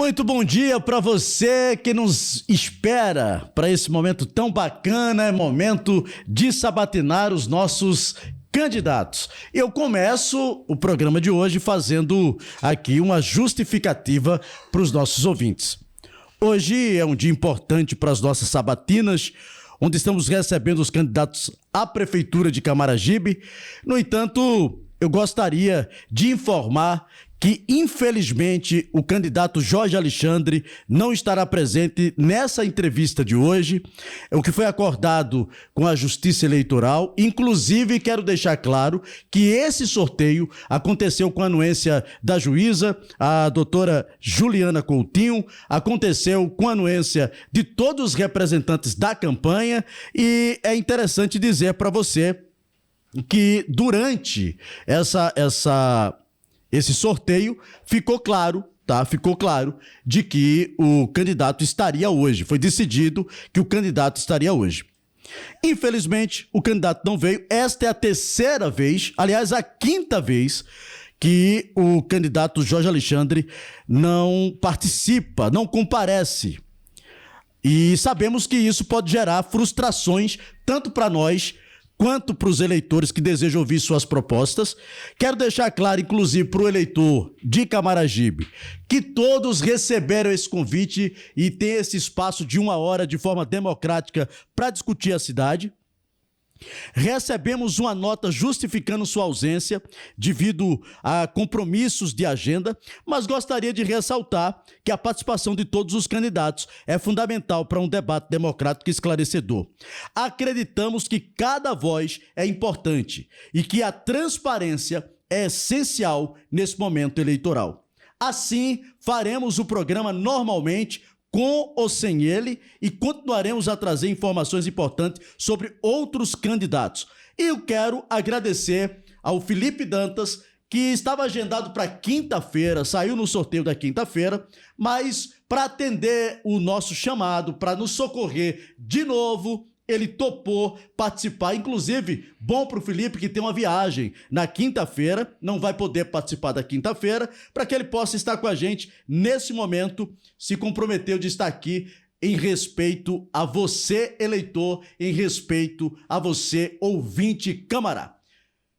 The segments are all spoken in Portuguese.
Muito bom dia para você que nos espera para esse momento tão bacana, momento de sabatinar os nossos candidatos. Eu começo o programa de hoje fazendo aqui uma justificativa para os nossos ouvintes. Hoje é um dia importante para as nossas sabatinas, onde estamos recebendo os candidatos à Prefeitura de Camaragibe. No entanto, eu gostaria de informar que, infelizmente, o candidato Jorge Alexandre não estará presente nessa entrevista de hoje, o que foi acordado com a Justiça Eleitoral. Inclusive, quero deixar claro que esse sorteio aconteceu com a anuência da juíza, a doutora Juliana Coutinho, aconteceu com a anuência de todos os representantes da campanha, e é interessante dizer para você que durante esse sorteio ficou claro, tá? Ficou claro de que o candidato estaria hoje. Foi decidido que o candidato estaria hoje. Infelizmente, o candidato não veio. Esta é a terceira vez, aliás, a quinta vez que o candidato Jorge Alexandre não participa, não comparece. E sabemos que isso pode gerar frustrações tanto para nós quanto para os eleitores que desejam ouvir suas propostas. Quero deixar claro, inclusive, para o eleitor de Camaragibe, que todos receberam esse convite e tem esse espaço de 1 hora de forma democrática para discutir a cidade. Recebemos uma nota justificando sua ausência devido a compromissos de agenda, mas gostaria de ressaltar que a participação de todos os candidatos é fundamental para um debate democrático e esclarecedor. Acreditamos que cada voz é importante e que a transparência é essencial nesse momento eleitoral. Assim, faremos o programa normalmente, com ou sem ele, e continuaremos a trazer informações importantes sobre outros candidatos. E eu quero agradecer ao Felipe Dantas, que estava agendado para quinta-feira, saiu no sorteio da quinta-feira, mas para atender o nosso chamado, para nos socorrer de novo, ele topou participar. Inclusive, bom para o Felipe, que tem uma viagem na quinta-feira, não vai poder participar da quinta-feira, para que ele possa estar com a gente nesse momento. Se comprometeu de estar aqui em respeito a você, eleitor, em respeito a você, ouvinte camará.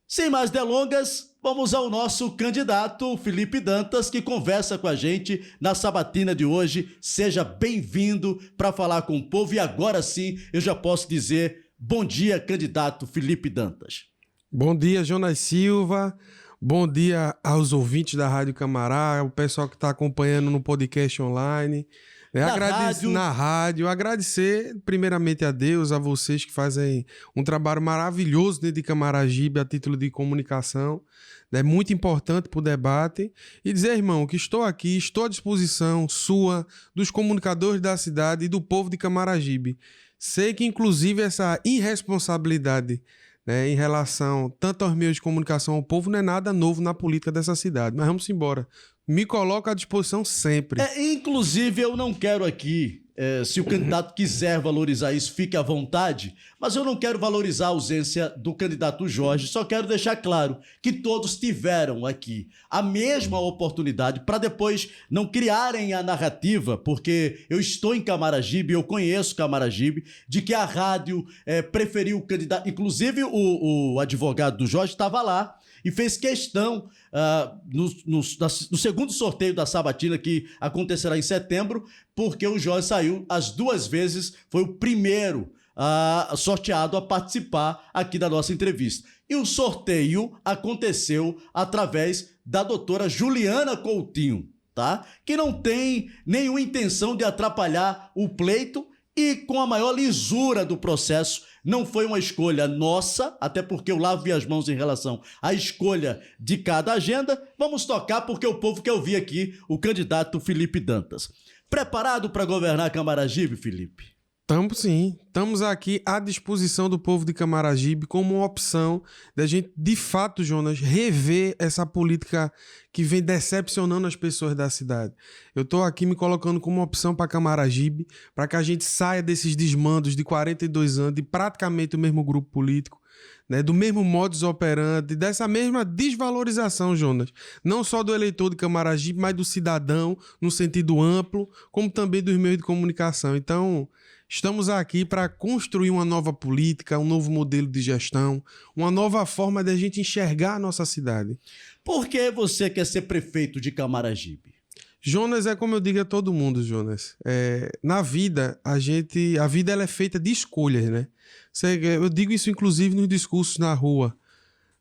Sem mais delongas, vamos ao nosso candidato, Felipe Dantas, que conversa com a gente na sabatina de hoje. Seja bem-vindo para falar com o povo. E agora sim, eu já posso dizer bom dia, candidato Felipe Dantas. Bom dia, Jonas Silva. Bom dia aos ouvintes da Rádio Camará, o pessoal que está acompanhando no podcast online. Na rádio, agradecer primeiramente a Deus, a vocês que fazem um trabalho maravilhoso dentro de Camaragibe a título de comunicação, é muito importante para o debate, e dizer, irmão, que estou aqui, estou à disposição sua, dos comunicadores da cidade e do povo de Camaragibe. Sei que inclusive essa irresponsabilidade, né, em relação tanto aos meios de comunicação ao povo não é nada novo na política dessa cidade, mas vamos embora. Me coloco à disposição sempre. Inclusive, eu não quero aqui, se o candidato quiser valorizar isso, fique à vontade, mas eu não quero valorizar a ausência do candidato Jorge, só quero deixar claro que todos tiveram aqui a mesma oportunidade para depois não criarem a narrativa, porque eu estou em Camaragibe, eu conheço Camaragibe, de que a rádio preferiu o candidato. Inclusive, o advogado do Jorge estava lá e fez questão, no segundo sorteio da sabatina, que acontecerá em setembro, porque o Jorge saiu as 2 vezes, foi o primeiro sorteado a participar aqui da nossa entrevista. E o sorteio aconteceu através da doutora Juliana Coutinho, tá? Que não tem nenhuma intenção de atrapalhar o pleito, e com a maior lisura do processo. Não foi uma escolha nossa, até porque eu lavo minhas mãos em relação à escolha de cada agenda. Vamos tocar, porque o povo quer ouvir aqui o candidato Felipe Dantas. Preparado para governar Camaragibe, Felipe? Estamos sim, estamos aqui à disposição do povo de Camaragibe como uma opção da gente, de fato, Jonas, rever essa política que vem decepcionando as pessoas da cidade. Eu estou aqui me colocando como uma opção para Camaragibe, para que a gente saia desses desmandos de 42 anos, de praticamente o mesmo grupo político, né, do mesmo modus operandi, dessa mesma desvalorização, Jonas, não só do eleitor de Camaragibe, mas do cidadão, no sentido amplo, como também dos meios de comunicação. Então, estamos aqui para construir uma nova política, um novo modelo de gestão, uma nova forma de a gente enxergar a nossa cidade. Por que você quer ser prefeito de Camaragibe? Jonas, é como eu digo a todo mundo, Jonas. Na vida, a vida ela é feita de escolhas, né? Eu digo isso, inclusive, nos discursos na rua.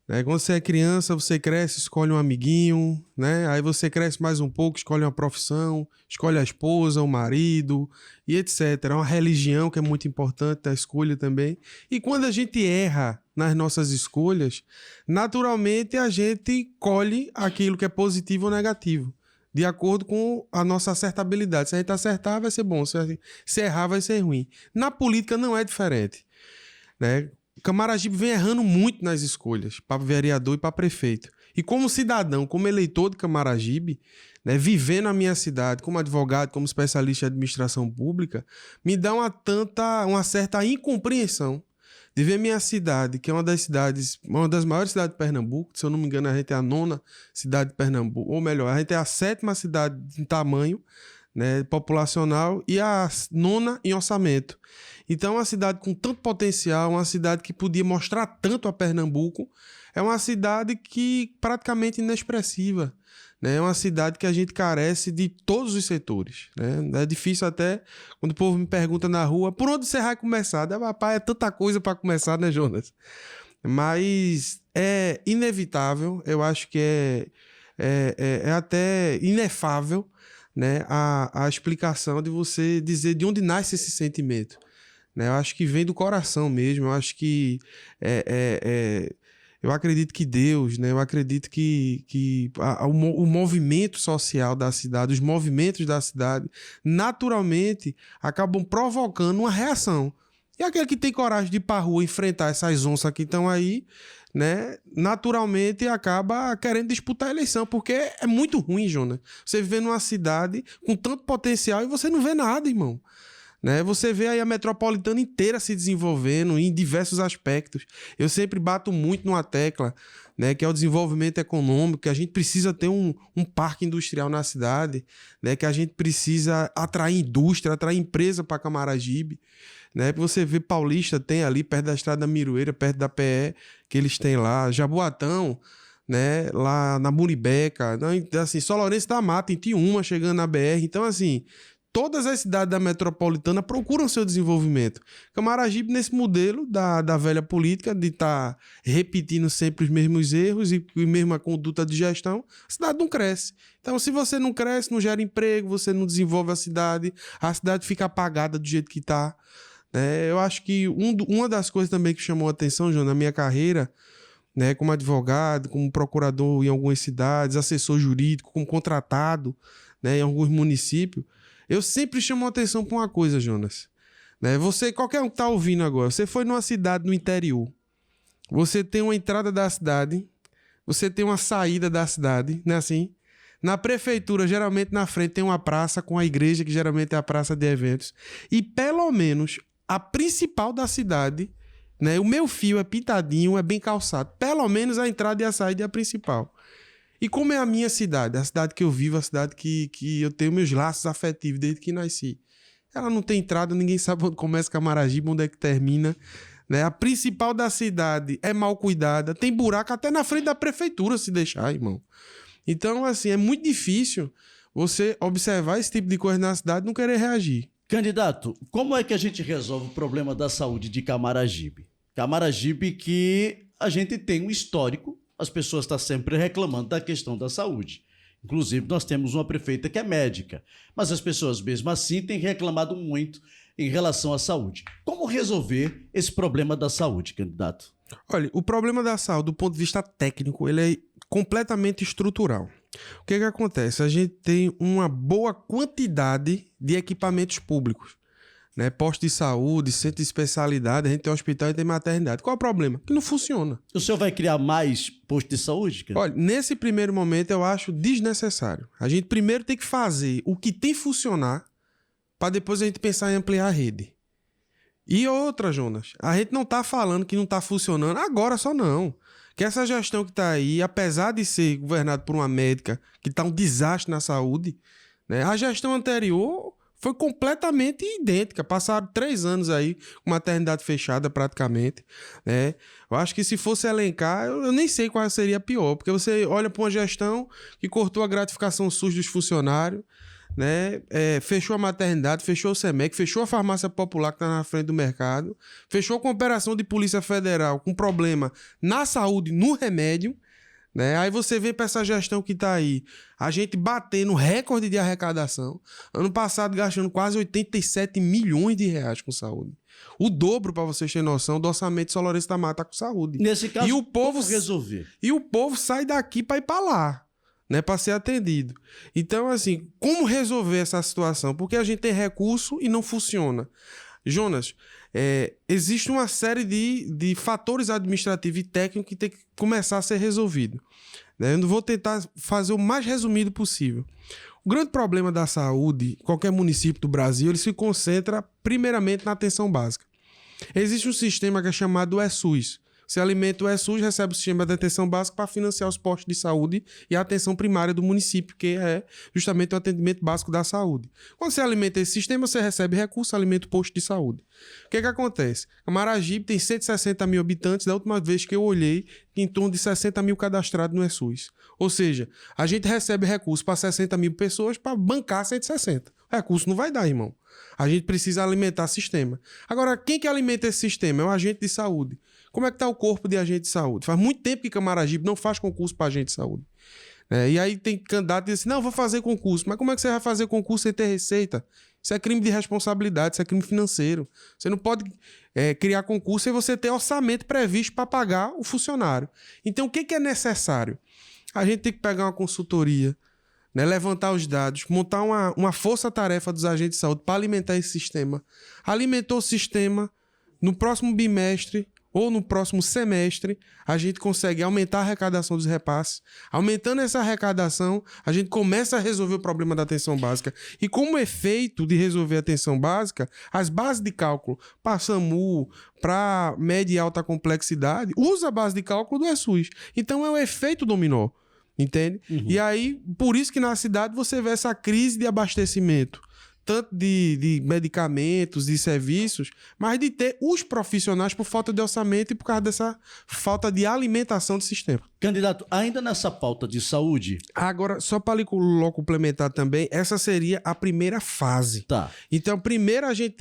Né? Quando você é criança, você cresce, escolhe um amiguinho, né? Aí você cresce mais um pouco, escolhe uma profissão, escolhe a esposa, o marido, e etc. É uma religião que é muito importante, a escolha também. E quando a gente erra nas nossas escolhas, naturalmente a gente colhe aquilo que é positivo ou negativo, de acordo com a nossa acertabilidade. Se a gente acertar, vai ser bom. Se errar, vai ser ruim. Na política não é diferente, né? Camaragibe vem errando muito nas escolhas para vereador e para prefeito. E como cidadão, como eleitor de Camaragibe, né, vivendo a minha cidade como advogado, como especialista em administração pública, me dá uma certa incompreensão de ver minha cidade, que é uma das maiores cidades de Pernambuco. Se eu não me engano, a gente é a 9ª cidade de Pernambuco, ou melhor, a gente é a 7ª cidade em tamanho, né, populacional, e a 9ª em orçamento. Então, uma cidade com tanto potencial, uma cidade que podia mostrar tanto a Pernambuco, é uma cidade que praticamente inexpressiva, né? É uma cidade que a gente carece de todos os setores, né? É difícil até, quando o povo me pergunta na rua, por onde você vai começar? Rapaz, é tanta coisa para começar, né, Jonas? Mas é inevitável, eu acho que é até inefável, né, a explicação de você dizer de onde nasce esse sentimento. Né? Eu acho que vem do coração mesmo, eu acho que eu acredito que Deus, né? Eu acredito que o movimento social da cidade, os movimentos da cidade, naturalmente acabam provocando uma reação. E aquele que tem coragem de ir para a rua enfrentar essas onças que estão aí, né, naturalmente acaba querendo disputar a eleição, porque é muito ruim, Jonas. Você viver numa cidade com tanto potencial e você não vê nada, irmão. Né? Você vê aí a metropolitana inteira se desenvolvendo em diversos aspectos. Eu sempre bato muito numa tecla, né, que é o desenvolvimento econômico, que a gente precisa ter um parque industrial na cidade, né, que a gente precisa atrair indústria, atrair empresa para Camaragibe. Né? Você vê Paulista, tem ali perto da Estrada da Miroeira, perto da PE, que eles têm lá, Jaboatão, né, lá na Muribeca, assim, São Lourenço da Mata, tem Tiúma chegando na BR. Então, assim, todas as cidades da metropolitana procuram seu desenvolvimento. Camaragibe, nesse modelo da velha política, de estar repetindo sempre os mesmos erros e a mesma conduta de gestão, a cidade não cresce. Então, se você não cresce, não gera emprego, você não desenvolve a cidade fica apagada do jeito que está. Eu acho que uma das coisas também que chamou a atenção, João, na minha carreira, né, como advogado, como procurador em algumas cidades, assessor jurídico, como contratado, né, em alguns municípios, eu sempre chamo a atenção para uma coisa, Jonas. Né, qualquer um que está ouvindo agora, você foi numa cidade no interior, você tem uma entrada da cidade, você tem uma saída da cidade, não é assim? Na prefeitura, geralmente na frente tem uma praça com a igreja, que geralmente é a praça de eventos, e pelo menos a principal da cidade, né, o meu fio é pintadinho, é bem calçado. Pelo menos a entrada e a saída é a principal. E como é a minha cidade, a cidade que eu vivo, a cidade que eu tenho meus laços afetivos desde que nasci. Ela não tem entrada, ninguém sabe onde começa Camaragibe, onde é que termina. Né? A principal da cidade é mal cuidada, tem buraco até na frente da prefeitura, se deixar, irmão. Então, assim, é muito difícil você observar esse tipo de coisa na cidade e não querer reagir. Candidato, como é que a gente resolve o problema da saúde de Camaragibe? Camaragibe que a gente tem um histórico, as pessoas estão sempre reclamando da questão da saúde. Inclusive, nós temos uma prefeita que é médica, mas as pessoas mesmo assim têm reclamado muito em relação à saúde. Como resolver esse problema da saúde, candidato? Olha, o problema da saúde, do ponto de vista técnico, ele é completamente estrutural. O que acontece? A gente tem uma boa quantidade de equipamentos públicos, né? Posto de saúde, centro de especialidade, a gente tem hospital e tem maternidade. Qual é o problema? Que não funciona. O senhor vai criar mais posto de saúde? Olha, nesse primeiro momento eu acho desnecessário. A gente primeiro tem que fazer o que tem funcionar para depois a gente pensar em ampliar a rede. E outra, Jonas, a gente não tá falando que não tá funcionando agora só não. Que essa gestão que tá aí, apesar de ser governada por uma médica que tá um desastre na saúde, né, a gestão anterior foi completamente idêntica. Passaram 3 anos aí com maternidade fechada praticamente, né? Eu acho que se fosse elencar, eu nem sei qual seria a pior, porque você olha para uma gestão que cortou a gratificação SUS dos funcionários, né? Fechou a maternidade, fechou o SEMEC, fechou a farmácia popular que está na frente do mercado, fechou com a operação de Polícia Federal com problema na saúde, no remédio, né? Aí você vê para essa gestão que está aí, a gente batendo recorde de arrecadação, ano passado gastando quase 87 milhões de reais com saúde. O dobro, para vocês terem noção, do orçamento de São Lourenço da Mata com saúde. Nesse caso, e o povo resolver. E o povo sai daqui para ir para lá, né, para ser atendido. Então, assim, como resolver essa situação? Porque a gente tem recurso e não funciona. Jonas, existe uma série de fatores administrativos e técnicos que tem que começar a ser resolvido, né? Eu vou tentar fazer o mais resumido possível. O grande problema da saúde, qualquer município do Brasil, ele se concentra primeiramente na atenção básica. Existe um sistema que é chamado ESUS. Você alimenta o ESUS, recebe o sistema de atenção básica para financiar os postos de saúde e a atenção primária do município, que é justamente o atendimento básico da saúde. Quando você alimenta esse sistema, você recebe recurso, alimenta o posto de saúde. O que acontece? Camaragibe tem 160 mil habitantes, da última vez que eu olhei, em torno de 60 mil cadastrados no ESUS. Ou seja, a gente recebe recurso para 60 mil pessoas para bancar 160. O recurso não vai dar, irmão. A gente precisa alimentar o sistema. Agora, quem que alimenta esse sistema? É um agente de saúde. Como é que está o corpo de agente de saúde? Faz muito tempo que Camaragibe não faz concurso para agente de saúde. E aí tem candidato que diz assim, não, vou fazer concurso. Mas como é que você vai fazer concurso sem ter receita? Isso é crime de responsabilidade, isso é crime financeiro. Você não pode criar concurso sem você ter orçamento previsto para pagar o funcionário. Então, o que é necessário? A gente tem que pegar uma consultoria, né, levantar os dados, montar uma força-tarefa dos agentes de saúde para alimentar esse sistema. Alimentou o sistema, no próximo bimestre ou no próximo semestre, a gente consegue aumentar a arrecadação dos repasses. Aumentando essa arrecadação, a gente começa a resolver o problema da atenção básica. E como efeito de resolver a atenção básica, as bases de cálculo para SAMU, para média e alta complexidade, usa a base de cálculo do ESUS. Então é o efeito dominó. Entende? Uhum. E aí, por isso que na cidade você vê essa crise de abastecimento, tanto de medicamentos, de serviços, mas de ter os profissionais por falta de orçamento e por causa dessa falta de alimentação do sistema. Candidato, ainda nessa pauta de saúde... Agora, só para complementar também, essa seria a primeira fase. Tá. Então, primeiro a gente,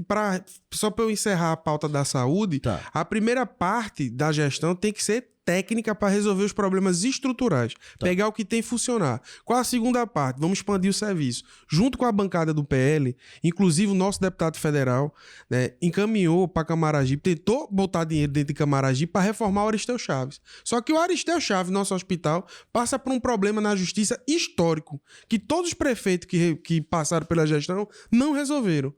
só para eu encerrar a pauta da saúde, tá, a primeira parte da gestão tem que ser técnica para resolver os problemas estruturais. Tá. Pegar o que tem e funcionar. Qual a segunda parte? Vamos expandir o serviço. Junto com a bancada do PL, inclusive o nosso deputado federal, né, encaminhou para Camaragibe, tentou botar dinheiro dentro de Camaragibe para reformar o Aristeu Chaves. Só que o Aristeu Chaves, nosso hospital, passa por um problema na justiça histórico, que todos os prefeitos que passaram pela gestão não resolveram.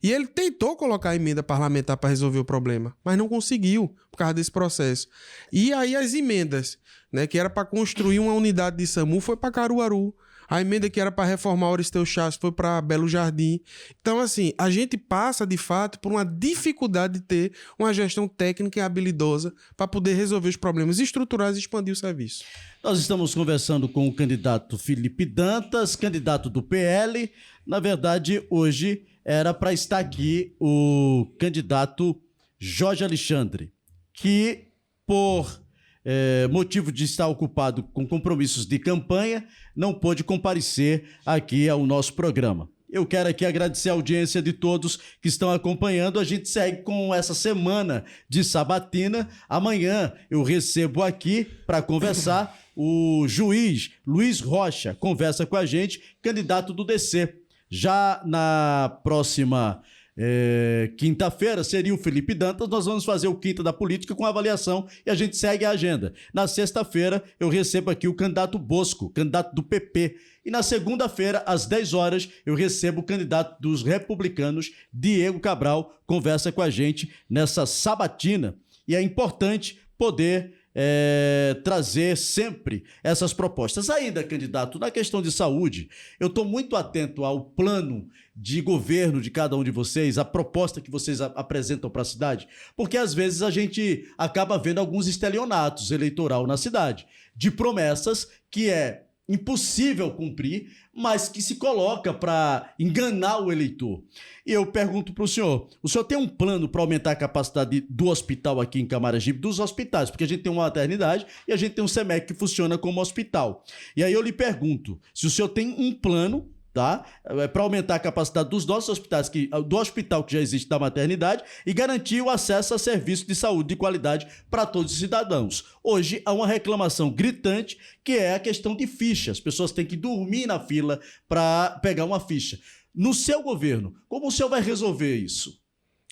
E ele tentou colocar a emenda parlamentar para resolver o problema, mas não conseguiu por causa desse processo. E aí as emendas, né, que era para construir uma unidade de SAMU, foi para Caruaru. A emenda que era para reformar o Aristeu Chaves foi para Belo Jardim. Então, assim, a gente passa, de fato, por uma dificuldade de ter uma gestão técnica e habilidosa para poder resolver os problemas estruturais e expandir o serviço. Nós estamos conversando com o candidato Felipe Dantas, candidato do PL. Na verdade, hoje era para estar aqui o candidato Jorge Alexandre, que, por motivo de estar ocupado com compromissos de campanha, não pôde comparecer aqui ao nosso programa. Eu quero aqui agradecer a audiência de todos que estão acompanhando. A gente segue com essa semana de sabatina. Amanhã eu recebo aqui para conversar o juiz Luiz Rocha, conversa com a gente, candidato do DC. Já na próxima quinta-feira seria o Felipe Dantas. Nós vamos fazer o Quinta da Política com avaliação e a gente segue a agenda. Na sexta-feira eu recebo aqui o candidato Bosco, candidato do PP. E na segunda-feira, às 10 horas, eu recebo o candidato dos republicanos, Diego Cabral, conversa com a gente nessa sabatina. E é importante poder trazer sempre essas propostas. Ainda, candidato, na questão de saúde, eu estou muito atento ao plano de governo de cada um de vocês, a proposta que vocês apresentam para a cidade, porque às vezes a gente acaba vendo alguns estelionatos eleitoral na cidade, de promessas que é impossível cumprir, mas que se coloca para enganar o eleitor. E eu pergunto para o senhor tem um plano para aumentar a capacidade do hospital aqui em Camaragibe, dos hospitais, porque a gente tem uma maternidade e a gente tem um SEMEC que funciona como hospital. E aí eu lhe pergunto se o senhor tem um plano, tá? Para aumentar a capacidade dos nossos hospitais, do hospital que já existe da maternidade, e garantir o acesso a serviços de saúde de qualidade para todos os cidadãos. Hoje há uma reclamação gritante que é a questão de ficha. As pessoas têm que dormir na fila para pegar uma ficha. No seu governo, como o senhor vai resolver isso?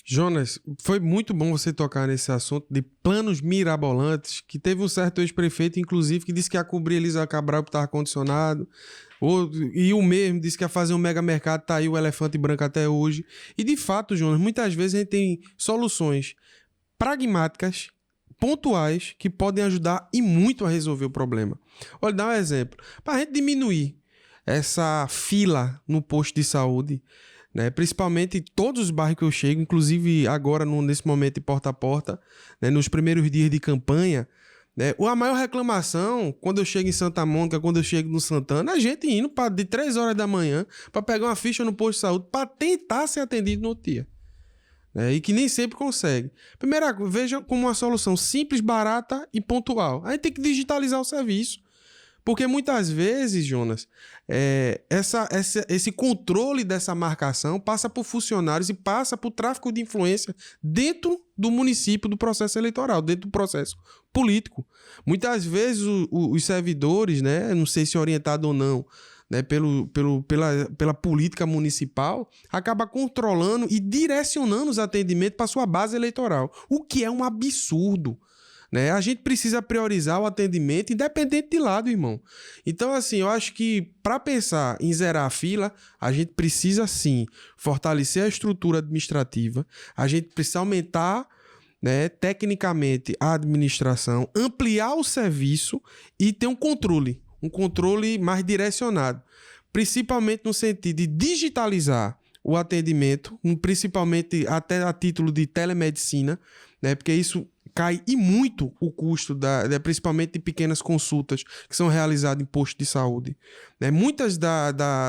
Jonas, foi muito bom você tocar nesse assunto de planos mirabolantes, que teve um certo ex-prefeito, inclusive, que disse que ia cobrir Elisa Cabral por estar ar-condicionado, e o mesmo disse que ia fazer um mega mercado, tá aí o elefante branco até hoje. E de fato, Jonas, muitas vezes a gente tem soluções pragmáticas, pontuais, que podem ajudar e muito a resolver o problema. Olha, dá um exemplo. Para a gente diminuir essa fila no posto de saúde, né, principalmente em todos os bairros que eu chego, inclusive agora nesse momento de porta a porta, né, nos primeiros dias de campanha, né, a maior reclamação quando eu chego em Santa Mônica, quando eu chego no Santana, a gente indo de 3 horas da manhã para pegar uma ficha no posto de saúde para tentar ser atendido no outro dia, né, e que nem sempre consegue. Primeira coisa, veja como uma solução simples, barata e pontual. A gente tem que digitalizar o serviço. Porque muitas vezes, Jonas, esse controle dessa marcação passa por funcionários e passa por tráfico de influência dentro do município, do processo eleitoral, dentro do processo político. Muitas vezes os servidores, né, não sei se orientado ou não, né, pela política municipal, acaba controlando e direcionando os atendimentos para sua base eleitoral, o que é um absurdo. Né? A gente precisa priorizar o atendimento independente de lado, irmão. Então, assim, eu acho que para pensar em zerar a fila, a gente precisa, sim, fortalecer a estrutura administrativa, a gente precisa aumentar, né, tecnicamente a administração, ampliar o serviço e ter um controle mais direcionado, principalmente no sentido de digitalizar o atendimento, principalmente até a título de telemedicina, né, porque isso cai e muito o custo, principalmente de pequenas consultas que são realizadas em posto de saúde. Né? Muitas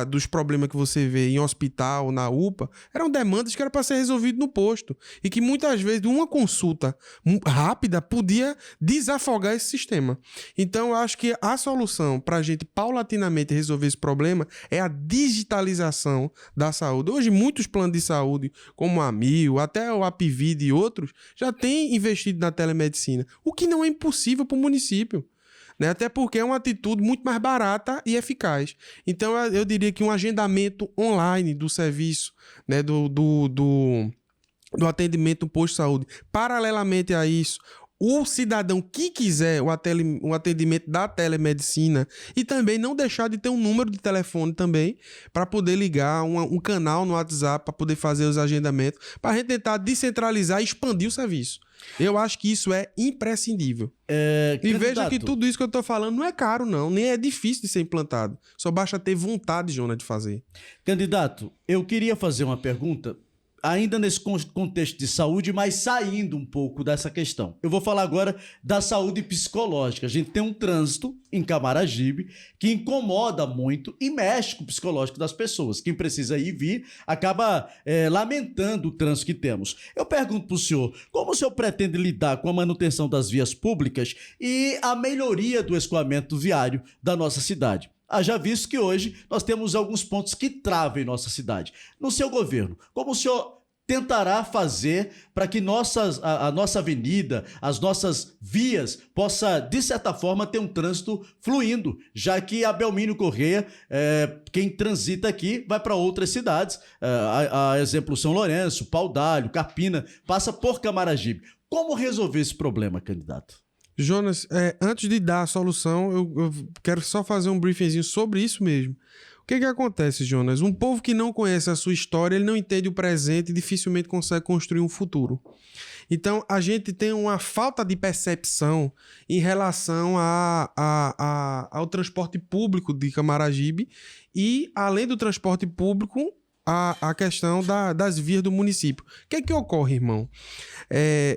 dos problemas que você vê em hospital, na UPA, eram demandas que eram para ser resolvidas no posto e que muitas vezes uma consulta rápida podia desafogar esse sistema. Então, eu acho que a solução para a gente paulatinamente resolver esse problema é a digitalização da saúde. Hoje, muitos planos de saúde, como a Amil, até o Apivida e outros, já têm investido na telemedicina, o que não é impossível para o município, né? Até porque é uma atitude muito mais barata e eficaz. Então, eu diria que um agendamento online do serviço, né, do atendimento no posto de saúde, paralelamente a isso, o cidadão que quiser o atendimento da telemedicina e também não deixar de ter um número de telefone também para poder ligar um canal no WhatsApp para poder fazer os agendamentos, para a gente tentar descentralizar e expandir o serviço. Eu acho que isso é imprescindível. E veja que tudo isso que eu estou falando não é caro, não. Nem é difícil de ser implantado. Só basta ter vontade, Jonas, de fazer. Candidato, eu queria fazer uma pergunta ainda nesse contexto de saúde, mas saindo um pouco dessa questão. Eu vou falar agora da saúde psicológica. A gente tem um trânsito em Camaragibe que incomoda muito e mexe com o psicológico das pessoas. Quem precisa ir e vir acaba lamentando o trânsito que temos. Eu pergunto para o senhor, como o senhor pretende lidar com a manutenção das vias públicas e a melhoria do escoamento viário da nossa cidade? Haja visto que hoje nós temos alguns pontos que travam em nossa cidade. No seu governo, como o senhor tentará fazer para que a nossa avenida, as nossas vias, possa, de certa forma, ter um trânsito fluindo, já que a Belmínio Corrêa, quem transita aqui, vai para outras cidades, a exemplo São Lourenço, Paudalho, Carpina, passa por Camaragibe. Como resolver esse problema, candidato? Jonas, antes de dar a solução, eu quero só fazer um briefingzinho sobre isso mesmo. O que acontece, Jonas? Um povo que não conhece a sua história, ele não entende o presente e dificilmente consegue construir um futuro. Então, a gente tem uma falta de percepção em relação ao transporte público de Camaragibe e, além do transporte público, a questão das vias do município. O que é que ocorre, irmão?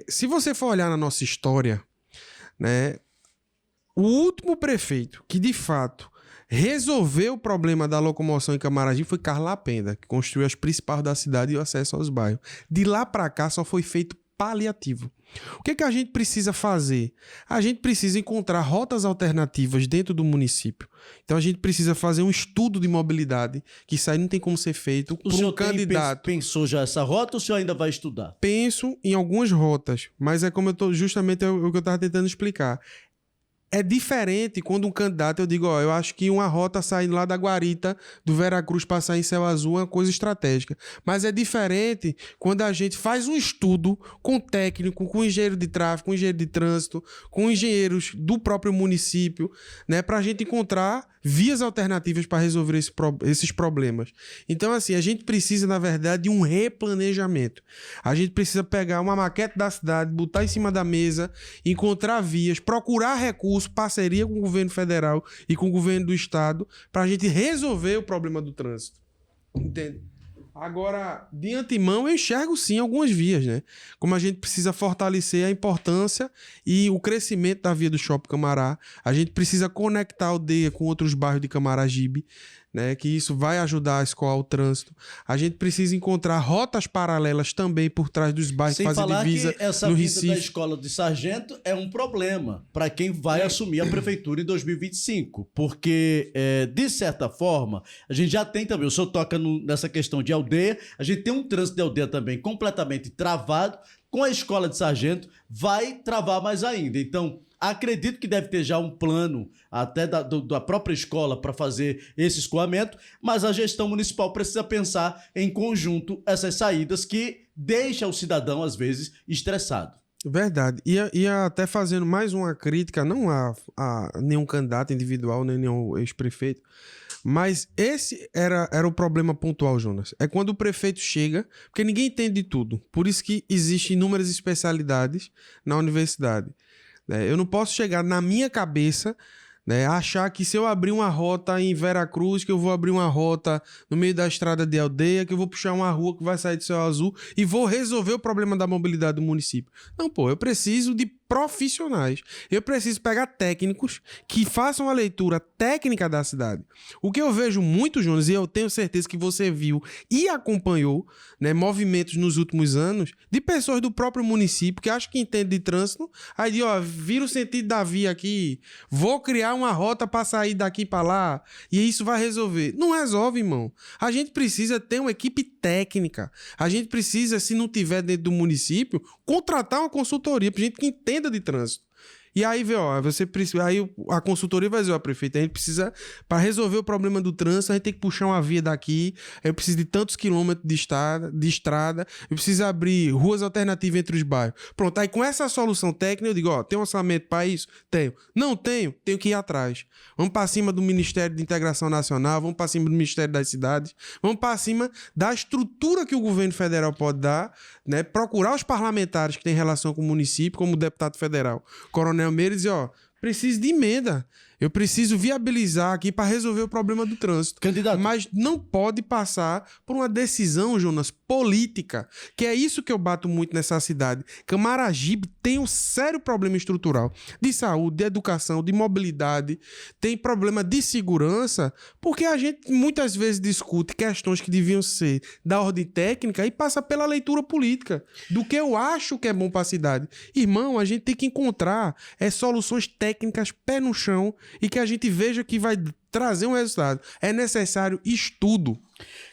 Se você for olhar na nossa história, né, o último prefeito que, de fato, resolveu o problema da locomoção em Camaragibe foi Carlos Lapenda, que construiu as principais da cidade e o acesso aos bairros. De lá para cá só foi feito paliativo. O que a gente precisa fazer? A gente precisa encontrar rotas alternativas dentro do município. Então a gente precisa fazer um estudo de mobilidade, que isso aí não tem como ser feito por um candidato. Pensou já essa rota ou o senhor ainda vai estudar? Penso em algumas rotas, mas é como justamente o que eu estava tentando explicar. É diferente quando um candidato, eu digo, eu acho que uma rota saindo lá da Guarita, do Veracruz, passar em Céu Azul é uma coisa estratégica. Mas é diferente quando a gente faz um estudo com técnico, com engenheiro de tráfego, com engenheiro de trânsito, com engenheiros do próprio município, né, para a gente encontrar vias alternativas para resolver esses problemas. Então, assim, a gente precisa, na verdade, de um replanejamento. A gente precisa pegar uma maquete da cidade, botar em cima da mesa, encontrar vias, procurar recursos, parceria com o governo federal e com o governo do estado, para a gente resolver o problema do trânsito. Entende? Agora, de antemão, eu enxergo sim algumas vias, né? Como a gente precisa fortalecer a importância e o crescimento da via do Shopping Camará, a gente precisa conectar a aldeia com outros bairros de Camaragibe, né, que isso vai ajudar a escoar o trânsito. A gente precisa encontrar rotas paralelas também por trás dos bairros que fazem divisa que essa no vida Recife. Da escola de sargento é um problema para quem vai assumir a prefeitura em 2025, porque, de certa forma, a gente já tem também, o senhor toca nessa questão de aldeia, a gente tem um trânsito de aldeia também completamente travado, com a escola de sargento vai travar mais ainda. Então, acredito que deve ter já um plano até da própria escola para fazer esse escoamento, mas a gestão municipal precisa pensar em conjunto essas saídas que deixam o cidadão, às vezes, estressado. Verdade. E até fazendo mais uma crítica, não a nenhum candidato individual, nem nenhum ex-prefeito, mas esse era o problema pontual, Jonas. É quando o prefeito chega, porque ninguém entende de tudo. Por isso que existem inúmeras especialidades na universidade. Eu não posso chegar na minha cabeça, né, achar que se eu abrir uma rota em Veracruz, que eu vou abrir uma rota no meio da estrada de aldeia, que eu vou puxar uma rua que vai sair de Céu Azul e vou resolver o problema da mobilidade do município. Não, eu preciso de profissionais. Eu preciso pegar técnicos que façam a leitura técnica da cidade. O que eu vejo muito, Jonas, e eu tenho certeza que você viu e acompanhou, né, movimentos nos últimos anos de pessoas do próprio município que acham que entendem de trânsito, aí diz, vira o sentido da via aqui, vou criar uma rota para sair daqui para lá e isso vai resolver. Não resolve, irmão. A gente precisa ter uma equipe técnica. A gente precisa, se não tiver dentro do município, contratar uma consultoria para gente que entenda de trânsito. E aí, aí a consultoria vai dizer, prefeito, a gente precisa, para resolver o problema do trânsito, a gente tem que puxar uma via daqui, eu preciso de tantos quilômetros de estrada, eu preciso abrir ruas alternativas entre os bairros. Pronto, aí com essa solução técnica, eu digo, tem um orçamento para isso? Tenho. Não tenho que ir atrás. Vamos para cima do Ministério de Integração Nacional, vamos para cima do Ministério das Cidades, vamos para cima da estrutura que o governo federal pode dar, né? Procurar os parlamentares que têm relação com o município, como o deputado federal, Coronel Meire, dizer, preciso de emenda. Eu preciso viabilizar aqui para resolver o problema do trânsito. Candidato. Mas não pode passar por uma decisão, Jonas, política, que é isso que eu bato muito nessa cidade. Camaragibe tem um sério problema estrutural de saúde, de educação, de mobilidade, tem problema de segurança, porque a gente muitas vezes discute questões que deviam ser da ordem técnica e passa pela leitura política do que eu acho que é bom para a cidade. Irmão, a gente tem que encontrar soluções técnicas, pé no chão, e que a gente veja que vai trazer um resultado. É necessário estudo.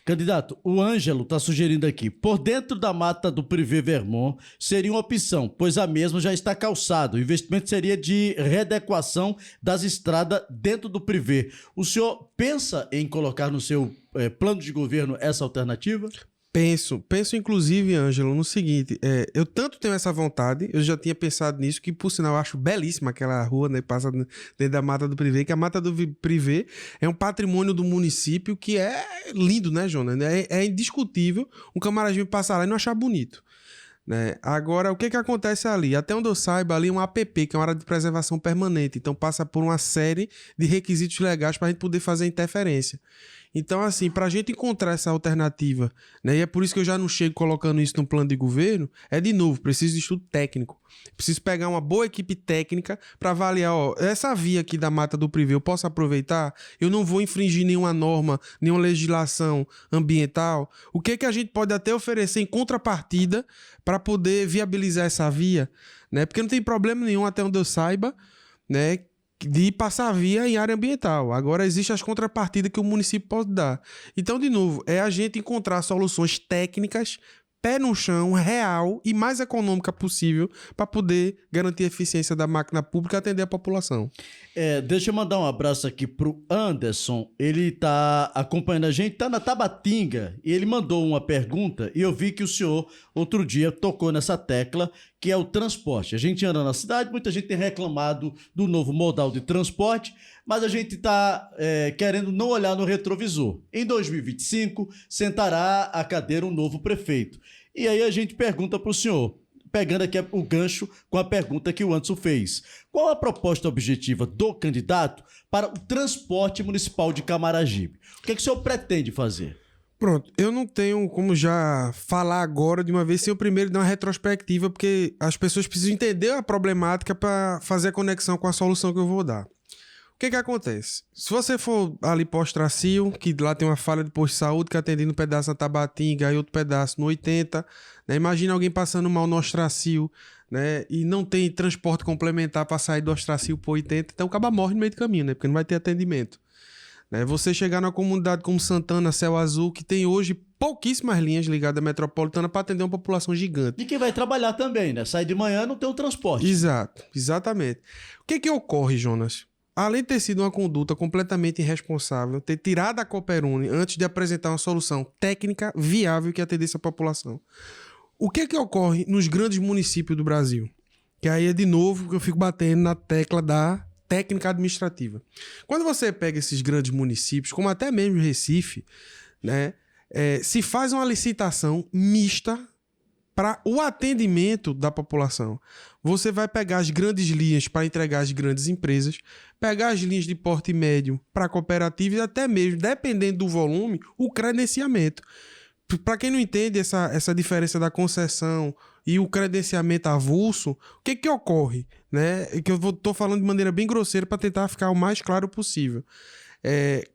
Candidato, o Ângelo está sugerindo aqui, por dentro da mata do Privé Vermont seria uma opção, pois a mesma já está calçada. O investimento seria de readequação das estradas dentro do Privé. O senhor pensa em colocar no seu plano de governo essa alternativa? Penso inclusive, Ângelo, no seguinte, eu tanto tenho essa vontade, eu já tinha pensado nisso, que por sinal eu acho belíssima aquela rua, né, passa dentro da Mata do Privé, que a Mata do Privé é um patrimônio do município que é lindo, né, Jonas? É indiscutível um Camaragibe passar lá e não achar bonito. Né? Agora, o que acontece ali? Até onde eu saiba, ali é um APP, que é uma área de preservação permanente, então passa por uma série de requisitos legais para a gente poder fazer interferência. Então, assim, para a gente encontrar essa alternativa, né, e é por isso que eu já não chego colocando isso no plano de governo, de novo, preciso de estudo técnico. Preciso pegar uma boa equipe técnica para avaliar, essa via aqui da Mata do Privé, eu posso aproveitar? Eu não vou infringir nenhuma norma, nenhuma legislação ambiental? O que a gente pode até oferecer em contrapartida para poder viabilizar essa via? Né? Porque não tem problema nenhum, até onde eu saiba, né, de passar a via em área ambiental. Agora, existem as contrapartidas que o município pode dar. Então, de novo, é a gente encontrar soluções técnicas, pé no chão, real e mais econômica possível para poder garantir a eficiência da máquina pública e atender a população. Deixa eu mandar um abraço aqui pro Anderson. Ele tá acompanhando a gente, tá na Tabatinga, e ele mandou uma pergunta e eu vi que o senhor outro dia tocou nessa tecla, que é o transporte. A gente anda na cidade, muita gente tem reclamado do novo modal de transporte, mas a gente está querendo não olhar no retrovisor. Em 2025, sentará à cadeira um novo prefeito. E aí a gente pergunta para o senhor, pegando aqui o gancho com a pergunta que o Anderson fez. Qual a proposta objetiva do candidato para o transporte municipal de Camaragibe? O que o senhor pretende fazer? Pronto, eu não tenho como já falar agora de uma vez sem eu primeiro dar uma retrospectiva, porque as pessoas precisam entender a problemática para fazer a conexão com a solução que eu vou dar. O que acontece? Se você for ali para o Ostracio, que lá tem uma falha de posto de saúde que atende um pedaço na Tabatinga e outro pedaço no 80, né? Imagina alguém passando mal no Ostracio, né? E não tem transporte complementar para sair do Ostracio para o 80, então acaba morre no meio do caminho, né? Porque não vai ter atendimento. Né? Você chegar numa comunidade como Santana, Céu Azul, que tem hoje pouquíssimas linhas ligadas à metropolitana para atender uma população gigante. E quem vai trabalhar também, né? Sai de manhã, não tem o transporte. Exato, exatamente. O que ocorre, Jonas? Além de ter sido uma conduta completamente irresponsável, ter tirado a Cooperuni antes de apresentar uma solução técnica viável que atendesse a população. O que ocorre nos grandes municípios do Brasil? Que aí é de novo que eu fico batendo na tecla da técnica administrativa. Quando você pega esses grandes municípios, como até mesmo Recife, né, se faz uma licitação mista para o atendimento da população. Você vai pegar as grandes linhas para entregar às grandes empresas, pegar as linhas de porte médio para cooperativas e até mesmo, dependendo do volume, o credenciamento. Para quem não entende essa diferença da concessão e o credenciamento avulso, o que ocorre? Né? Que eu estou falando de maneira bem grosseira para tentar ficar o mais claro possível.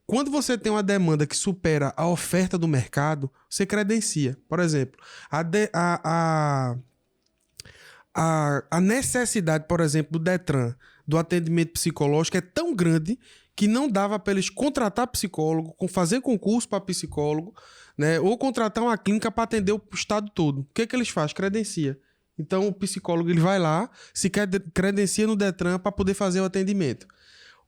Quando você tem uma demanda que supera a oferta do mercado, você credencia. Por exemplo, a necessidade, por exemplo, do Detran, do atendimento psicológico é tão grande que não dava para eles contratar psicólogo, fazer concurso para psicólogo, né, ou contratar uma clínica para atender o estado todo. O que eles fazem? Credencia. Então, o psicólogo ele vai lá, se credencia no Detran para poder fazer o atendimento.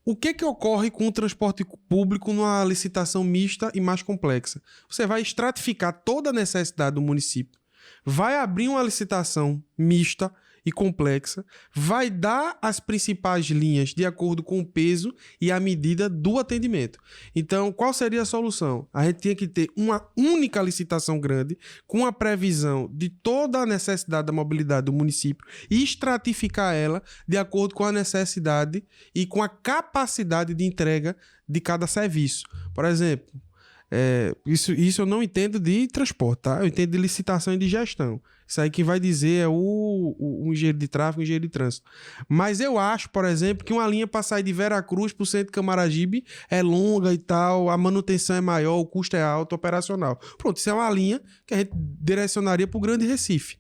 O que ocorre com o transporte público numa licitação mista e mais complexa? Você vai estratificar toda a necessidade do município, vai abrir uma licitação mista e complexa, vai dar as principais linhas de acordo com o peso e a medida do atendimento. Então, qual seria a solução? A gente tinha que ter uma única licitação grande, com a previsão de toda a necessidade da mobilidade do município e estratificar ela de acordo com a necessidade e com a capacidade de entrega de cada serviço. Por exemplo, isso eu não entendo de transporte, tá? Eu entendo de licitação e de gestão. Isso aí quem vai dizer é o engenheiro de tráfego, o engenheiro de trânsito. Mas eu acho, por exemplo, que uma linha para sair de Veracruz para o centro de Camaragibe é longa e tal, a manutenção é maior, o custo é alto, operacional. Pronto, isso é uma linha que a gente direcionaria para o Grande Recife.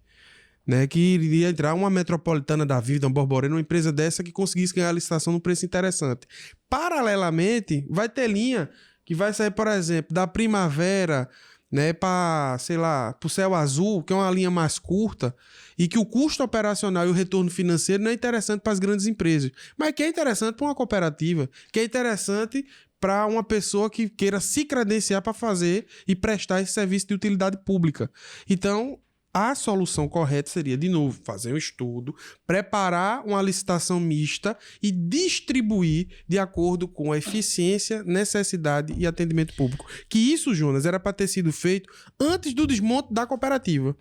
Né, que iria entrar uma metropolitana da vida, uma Borborema, uma empresa dessa que conseguisse ganhar a licitação num preço interessante. Paralelamente, vai ter linha que vai sair, por exemplo, da Primavera, né, para, sei lá, para o Céu Azul, que é uma linha mais curta, e que o custo operacional e o retorno financeiro não é interessante para as grandes empresas, mas que é interessante para uma cooperativa, que é interessante para uma pessoa que queira se credenciar para fazer e prestar esse serviço de utilidade pública. Então, a solução correta seria, de novo, fazer um estudo, preparar uma licitação mista e distribuir de acordo com a eficiência, necessidade e atendimento público. Que isso, Jonas, era para ter sido feito antes do desmonte da cooperativa.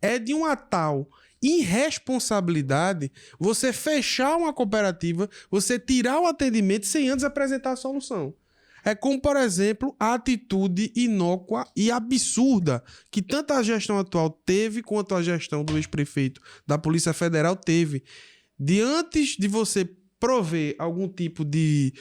É de uma tal irresponsabilidade você fechar uma cooperativa, você tirar o atendimento sem antes apresentar a solução. É como, por exemplo, a atitude inócua e absurda que tanto a gestão atual teve quanto a gestão do ex-prefeito da Polícia Federal teve. De antes de você prover algum tipo de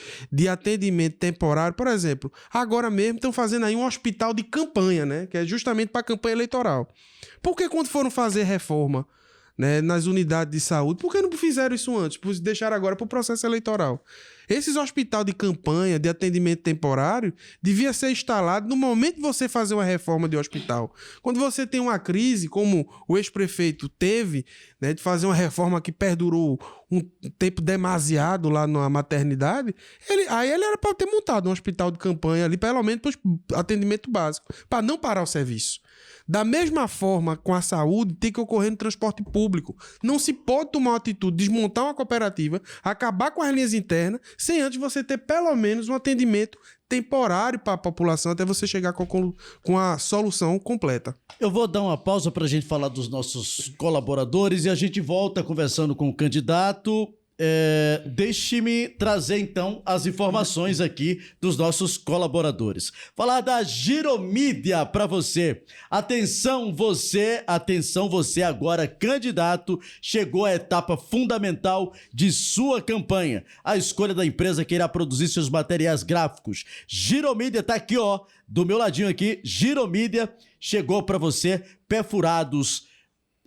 atendimento temporário, por exemplo, agora mesmo estão fazendo aí um hospital de campanha, né? Que é justamente para a campanha eleitoral. Por que quando foram fazer reforma, né, nas unidades de saúde, por que não fizeram isso antes? Deixaram agora para o processo eleitoral. Esses hospitais de campanha, de atendimento temporário, devia ser instalado no momento de você fazer uma reforma de hospital. Quando você tem uma crise, como o ex-prefeito teve, né, de fazer uma reforma que perdurou um tempo demasiado lá na maternidade, ele era para ter montado um hospital de campanha ali, pelo menos para atendimento básico, para não parar o serviço. Da mesma forma, com a saúde, tem que ocorrer no transporte público. Não se pode tomar uma atitude, desmontar uma cooperativa, acabar com as linhas internas, sem antes você ter pelo menos um atendimento temporário para a população, até você chegar com a solução completa. Eu vou dar uma pausa para a gente falar dos nossos colaboradores e a gente volta conversando com o candidato. Deixe-me trazer então as informações aqui dos nossos colaboradores. Falar da Giromídia para você. Atenção você agora candidato, chegou a etapa fundamental de sua campanha, a escolha da empresa que irá produzir seus materiais gráficos. Giromídia tá aqui, ó, do meu ladinho aqui. Giromídia chegou para você, perfurados,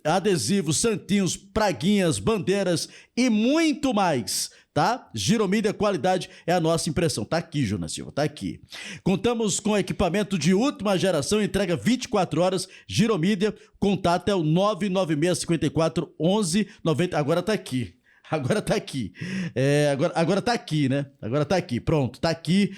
adesivos, santinhos, praguinhas, bandeiras e muito mais, tá? Giromídia qualidade é a nossa impressão. Tá aqui, Jonas Silva, tá aqui. Contamos com equipamento de última geração, entrega 24 horas. Giromídia, contato é o 996541190. Agora tá aqui. Agora tá aqui. Agora tá aqui, né? Agora tá aqui. Pronto, tá aqui.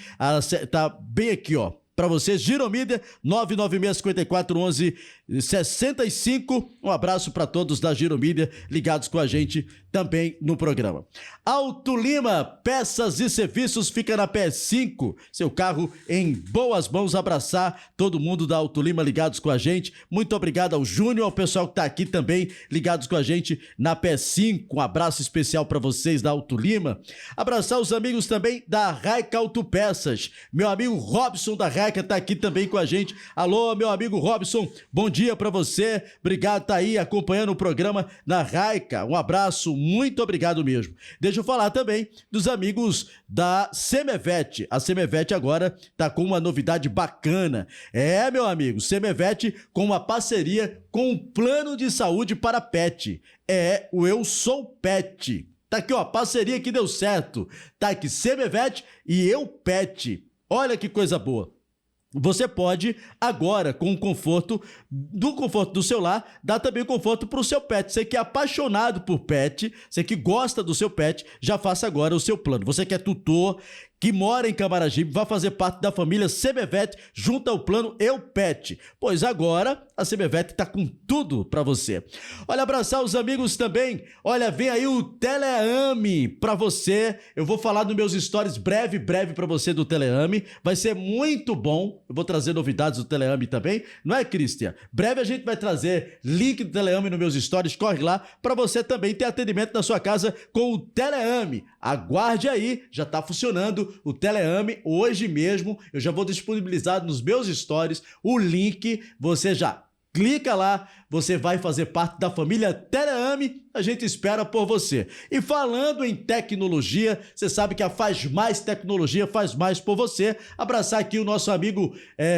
Tá bem aqui, ó. Para vocês, Giromídia, 996541165. Um abraço para todos da Giromídia ligados com a gente também no programa. Auto Lima, peças e serviços, fica na PS5. Seu carro em boas mãos. Abraçar todo mundo da Auto Lima ligados com a gente. Muito obrigado ao Júnior, ao pessoal que tá aqui também ligados com a gente na PS5. Um abraço especial para vocês da Auto Lima. Abraçar os amigos também da Raica Autopeças. Meu amigo Robson da Raica tá aqui também com a gente. Alô, meu amigo Robson, bom dia pra você. Obrigado, tá aí acompanhando o programa na Raica. Um abraço, muito obrigado mesmo. Deixa eu falar também dos amigos da Semevet. A Semevet agora tá com uma novidade bacana. Meu amigo, Semevet com uma parceria com o Plano de Saúde para Pet. O Eu Sou Pet. Tá aqui, ó, parceria que deu certo. Tá aqui, Semevet e Eu Pet. Olha que coisa boa. Você pode agora, com o conforto do seu lar, dar também conforto para o seu pet. Você que é apaixonado por pet, você que gosta do seu pet, já faça agora o seu plano. Você que é tutor, que mora em Camaragibe, vai fazer parte da família Semevet junto ao plano Eu Pet. Pois agora a Semevet tá com tudo para você. Olha, abraçar os amigos também. Olha, vem aí o Teleame para você. Eu vou falar nos meus stories breve para você do Teleame. Vai ser muito bom. Eu vou trazer novidades do Teleame também. Não é, Cristian? Breve a gente vai trazer link do Teleame nos meus stories. Corre lá para você também ter atendimento na sua casa com o Teleame. Aguarde aí, já tá funcionando o Teleame hoje mesmo. Eu já vou disponibilizar nos meus stories o link. Você já clica lá, você vai fazer parte da família Teleame, a gente espera por você. E falando em tecnologia, você sabe que a Faz Mais Tecnologia faz mais por você. Abraçar aqui o nosso amigo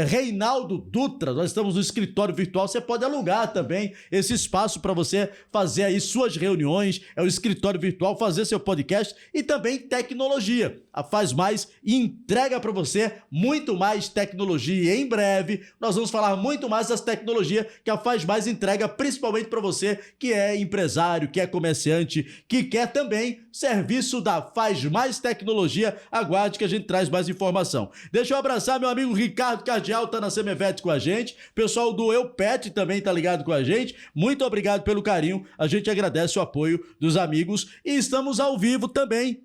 Reinaldo Dutra, nós estamos no escritório virtual, você pode alugar também esse espaço para você fazer aí suas reuniões, é o escritório virtual, fazer seu podcast e também tecnologia. A Faz Mais entrega para você muito mais tecnologia e em breve nós vamos falar muito mais das tecnologias que a Faz Mais entrega, principalmente para você que é empresário, empresário, que é comerciante, que quer também serviço da Faz Mais Tecnologia, aguarde que a gente traz mais informação. Deixa eu abraçar meu amigo Ricardo Cardial, tá na Semevete com a gente, pessoal do Eu Pet também tá ligado com a gente, muito obrigado pelo carinho, a gente agradece o apoio dos amigos e estamos ao vivo também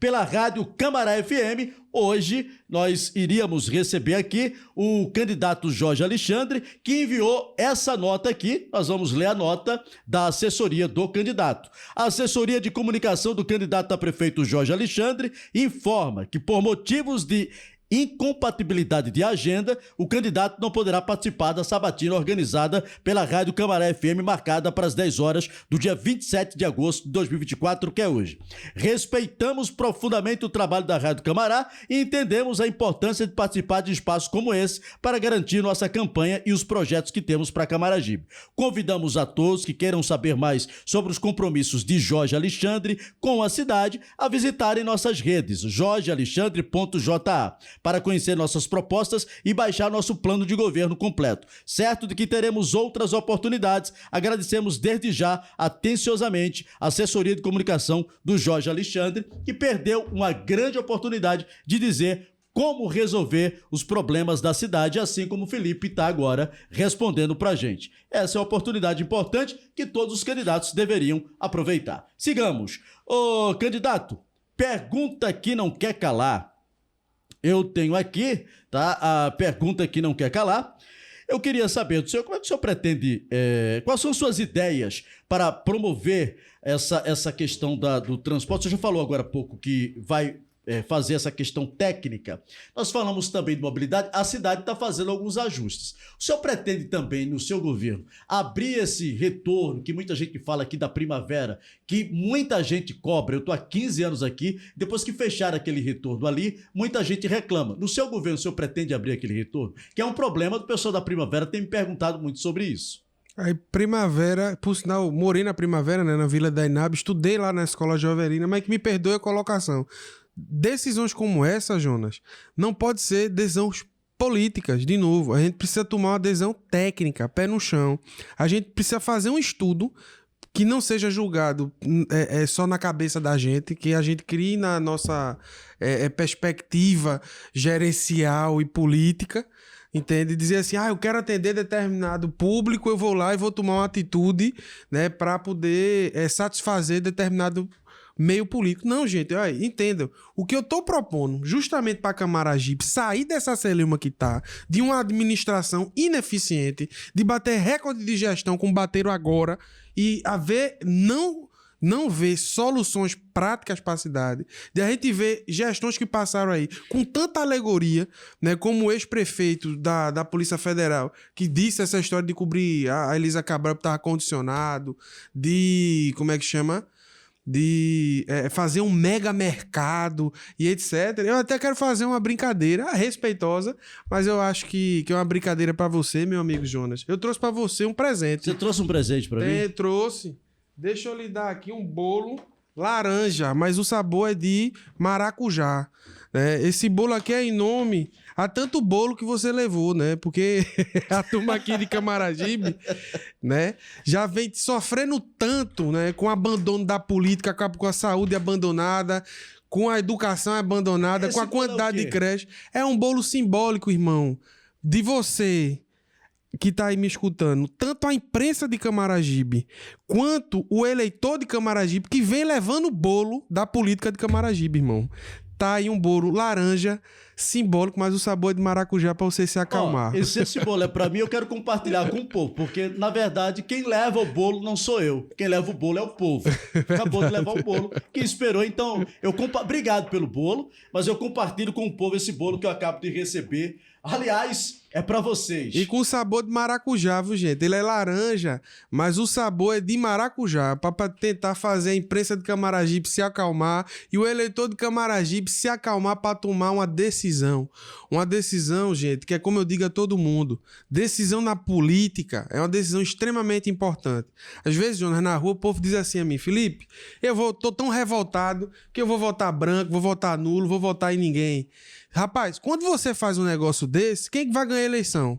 pela Rádio Camará FM. Hoje nós iríamos receber aqui o candidato Jorge Alexandre, que enviou essa nota aqui. Nós vamos ler a nota da assessoria do candidato. A assessoria de comunicação do candidato a prefeito Jorge Alexandre informa que, por motivos de incompatibilidade de agenda, o candidato não poderá participar da sabatina organizada pela Rádio Camará FM, marcada para as 10 horas do dia 27 de agosto de 2024, que é hoje. Respeitamos profundamente o trabalho da Rádio Camará e entendemos a importância de participar de espaços como esse para garantir nossa campanha e os projetos que temos para Camaragibe. Convidamos a todos que queiram saber mais sobre os compromissos de Jorge Alexandre com a cidade a visitarem nossas redes jorgealexandre.ja para conhecer nossas propostas e baixar nosso plano de governo completo. Certo de que teremos outras oportunidades, agradecemos desde já atenciosamente a assessoria de comunicação do Jorge Alexandre, que perdeu uma grande oportunidade de dizer como resolver os problemas da cidade, assim como o Felipe está agora respondendo para a gente. Essa é uma oportunidade importante que todos os candidatos deveriam aproveitar. Sigamos. Ô, candidato, pergunta que não quer calar. Eu tenho aqui, tá, a pergunta que não quer calar. Eu queria saber do senhor, como é que o senhor pretende, quais são suas ideias para promover essa questão do transporte? O senhor já falou agora há pouco que vai fazer essa questão técnica. Nós falamos também de mobilidade, a cidade está fazendo alguns ajustes. O senhor pretende também, no seu governo, abrir esse retorno, que muita gente fala aqui da primavera, que muita gente cobra, eu estou há 15 anos aqui, depois que fecharam aquele retorno ali, muita gente reclama. No seu governo, o senhor pretende abrir aquele retorno? Que é um problema do pessoal da primavera, tem me perguntado muito sobre isso. Aí, primavera, por sinal, morei na primavera, né, na Vila da Inab, estudei lá na Escola Joverina, mas que me perdoe a colocação. Decisões como essa, Jonas, não pode ser decisões políticas, de novo. A gente precisa tomar uma decisão técnica, pé no chão. A gente precisa fazer um estudo que não seja julgado só na cabeça da gente, que a gente crie na nossa perspectiva gerencial e política, entende? Dizer assim, eu quero atender determinado público, eu vou lá e vou tomar uma atitude, né, para poder satisfazer determinado meio político. Não, gente, entendam. O que eu tô propondo, justamente para Camaragibe sair dessa celeuma que tá, de uma administração ineficiente, de bater recorde de gestão como bateram agora, e não ver soluções práticas para a cidade, de a gente ver gestões que passaram aí com tanta alegoria, né, como o ex-prefeito da Polícia Federal, que disse essa história de cobrir a Elisa Cabral que estava condicionado, de, como é que chama? De fazer um mega mercado e etc. Eu até quero fazer uma brincadeira respeitosa, mas eu acho que é uma brincadeira para você, meu amigo Jonas. Eu trouxe para você um presente. Você trouxe um presente para mim? Trouxe. Deixa eu lhe dar aqui um bolo laranja, mas o sabor é de maracujá. Esse bolo aqui é em nome a tanto bolo que você levou, né? Porque a turma aqui de Camaragibe, né, já vem sofrendo tanto, né, com o abandono da política, com a saúde abandonada, com a educação abandonada, com a quantidade de creche. É um bolo simbólico, irmão, de você que tá aí me escutando, tanto a imprensa de Camaragibe quanto o eleitor de Camaragibe que vem levando o bolo da política de Camaragibe, irmão. Tá aí um bolo laranja, simbólico, mas o sabor é de maracujá para você se acalmar. Esse bolo é para mim, eu quero compartilhar com o povo, porque, na verdade, quem leva o bolo não sou eu. Quem leva o bolo é o povo. Acabou de levar o bolo, que esperou. Então, obrigado pelo bolo, mas eu compartilho com o povo esse bolo que eu acabo de receber. Aliás, é pra vocês. E com sabor de maracujá, viu, gente? Ele é laranja, mas o sabor é de maracujá, pra tentar fazer a imprensa de Camaragibe se acalmar e o eleitor de Camaragibe se acalmar pra tomar uma decisão. Uma decisão, gente, que é como eu digo a todo mundo, decisão na política é uma decisão extremamente importante. Às vezes, Jonas, na rua, o povo diz assim a mim, Felipe, tô tão revoltado que eu vou votar branco, vou votar nulo, vou votar em ninguém. Rapaz, quando você faz um negócio desse, quem que vai ganhar a eleição?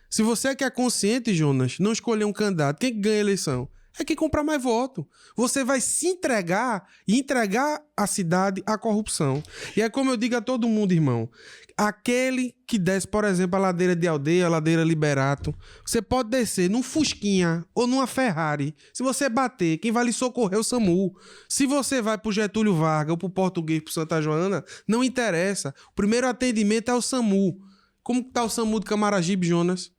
Se você que é consciente, Jonas, não escolher um candidato, quem que ganha a eleição? é quem comprar mais voto. Você vai se entregar e entregar a cidade à corrupção. E é como eu digo a todo mundo, irmão. Aquele que desce, por exemplo, a ladeira de Aldeia, a ladeira Liberato, você pode descer num Fusquinha ou numa Ferrari. Se você bater, quem vai lhe socorrer é o SAMU. Se você vai pro Getúlio Vargas ou pro Português, pro Santa Joana, não interessa. O primeiro atendimento é o SAMU. Como que tá o SAMU de Camaragibe, Jonas?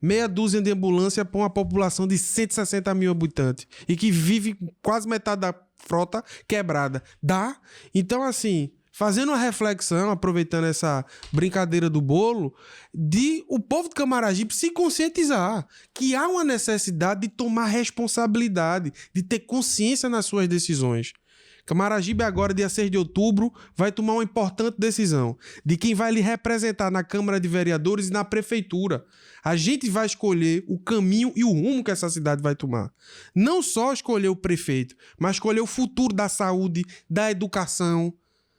Meia dúzia de ambulância para uma população de 160 mil habitantes e que vive quase metade da frota quebrada. Dá? Então, assim, fazendo uma reflexão, aproveitando essa brincadeira do bolo, de o povo de Camaragibe se conscientizar que há uma necessidade de tomar responsabilidade, de ter consciência nas suas decisões. Camaragibe agora, dia 6 de outubro, vai tomar uma importante decisão de quem vai lhe representar na Câmara de Vereadores e na Prefeitura. A gente vai escolher o caminho e o rumo que essa cidade vai tomar. Não só escolher o prefeito, mas escolher o futuro da saúde, da educação,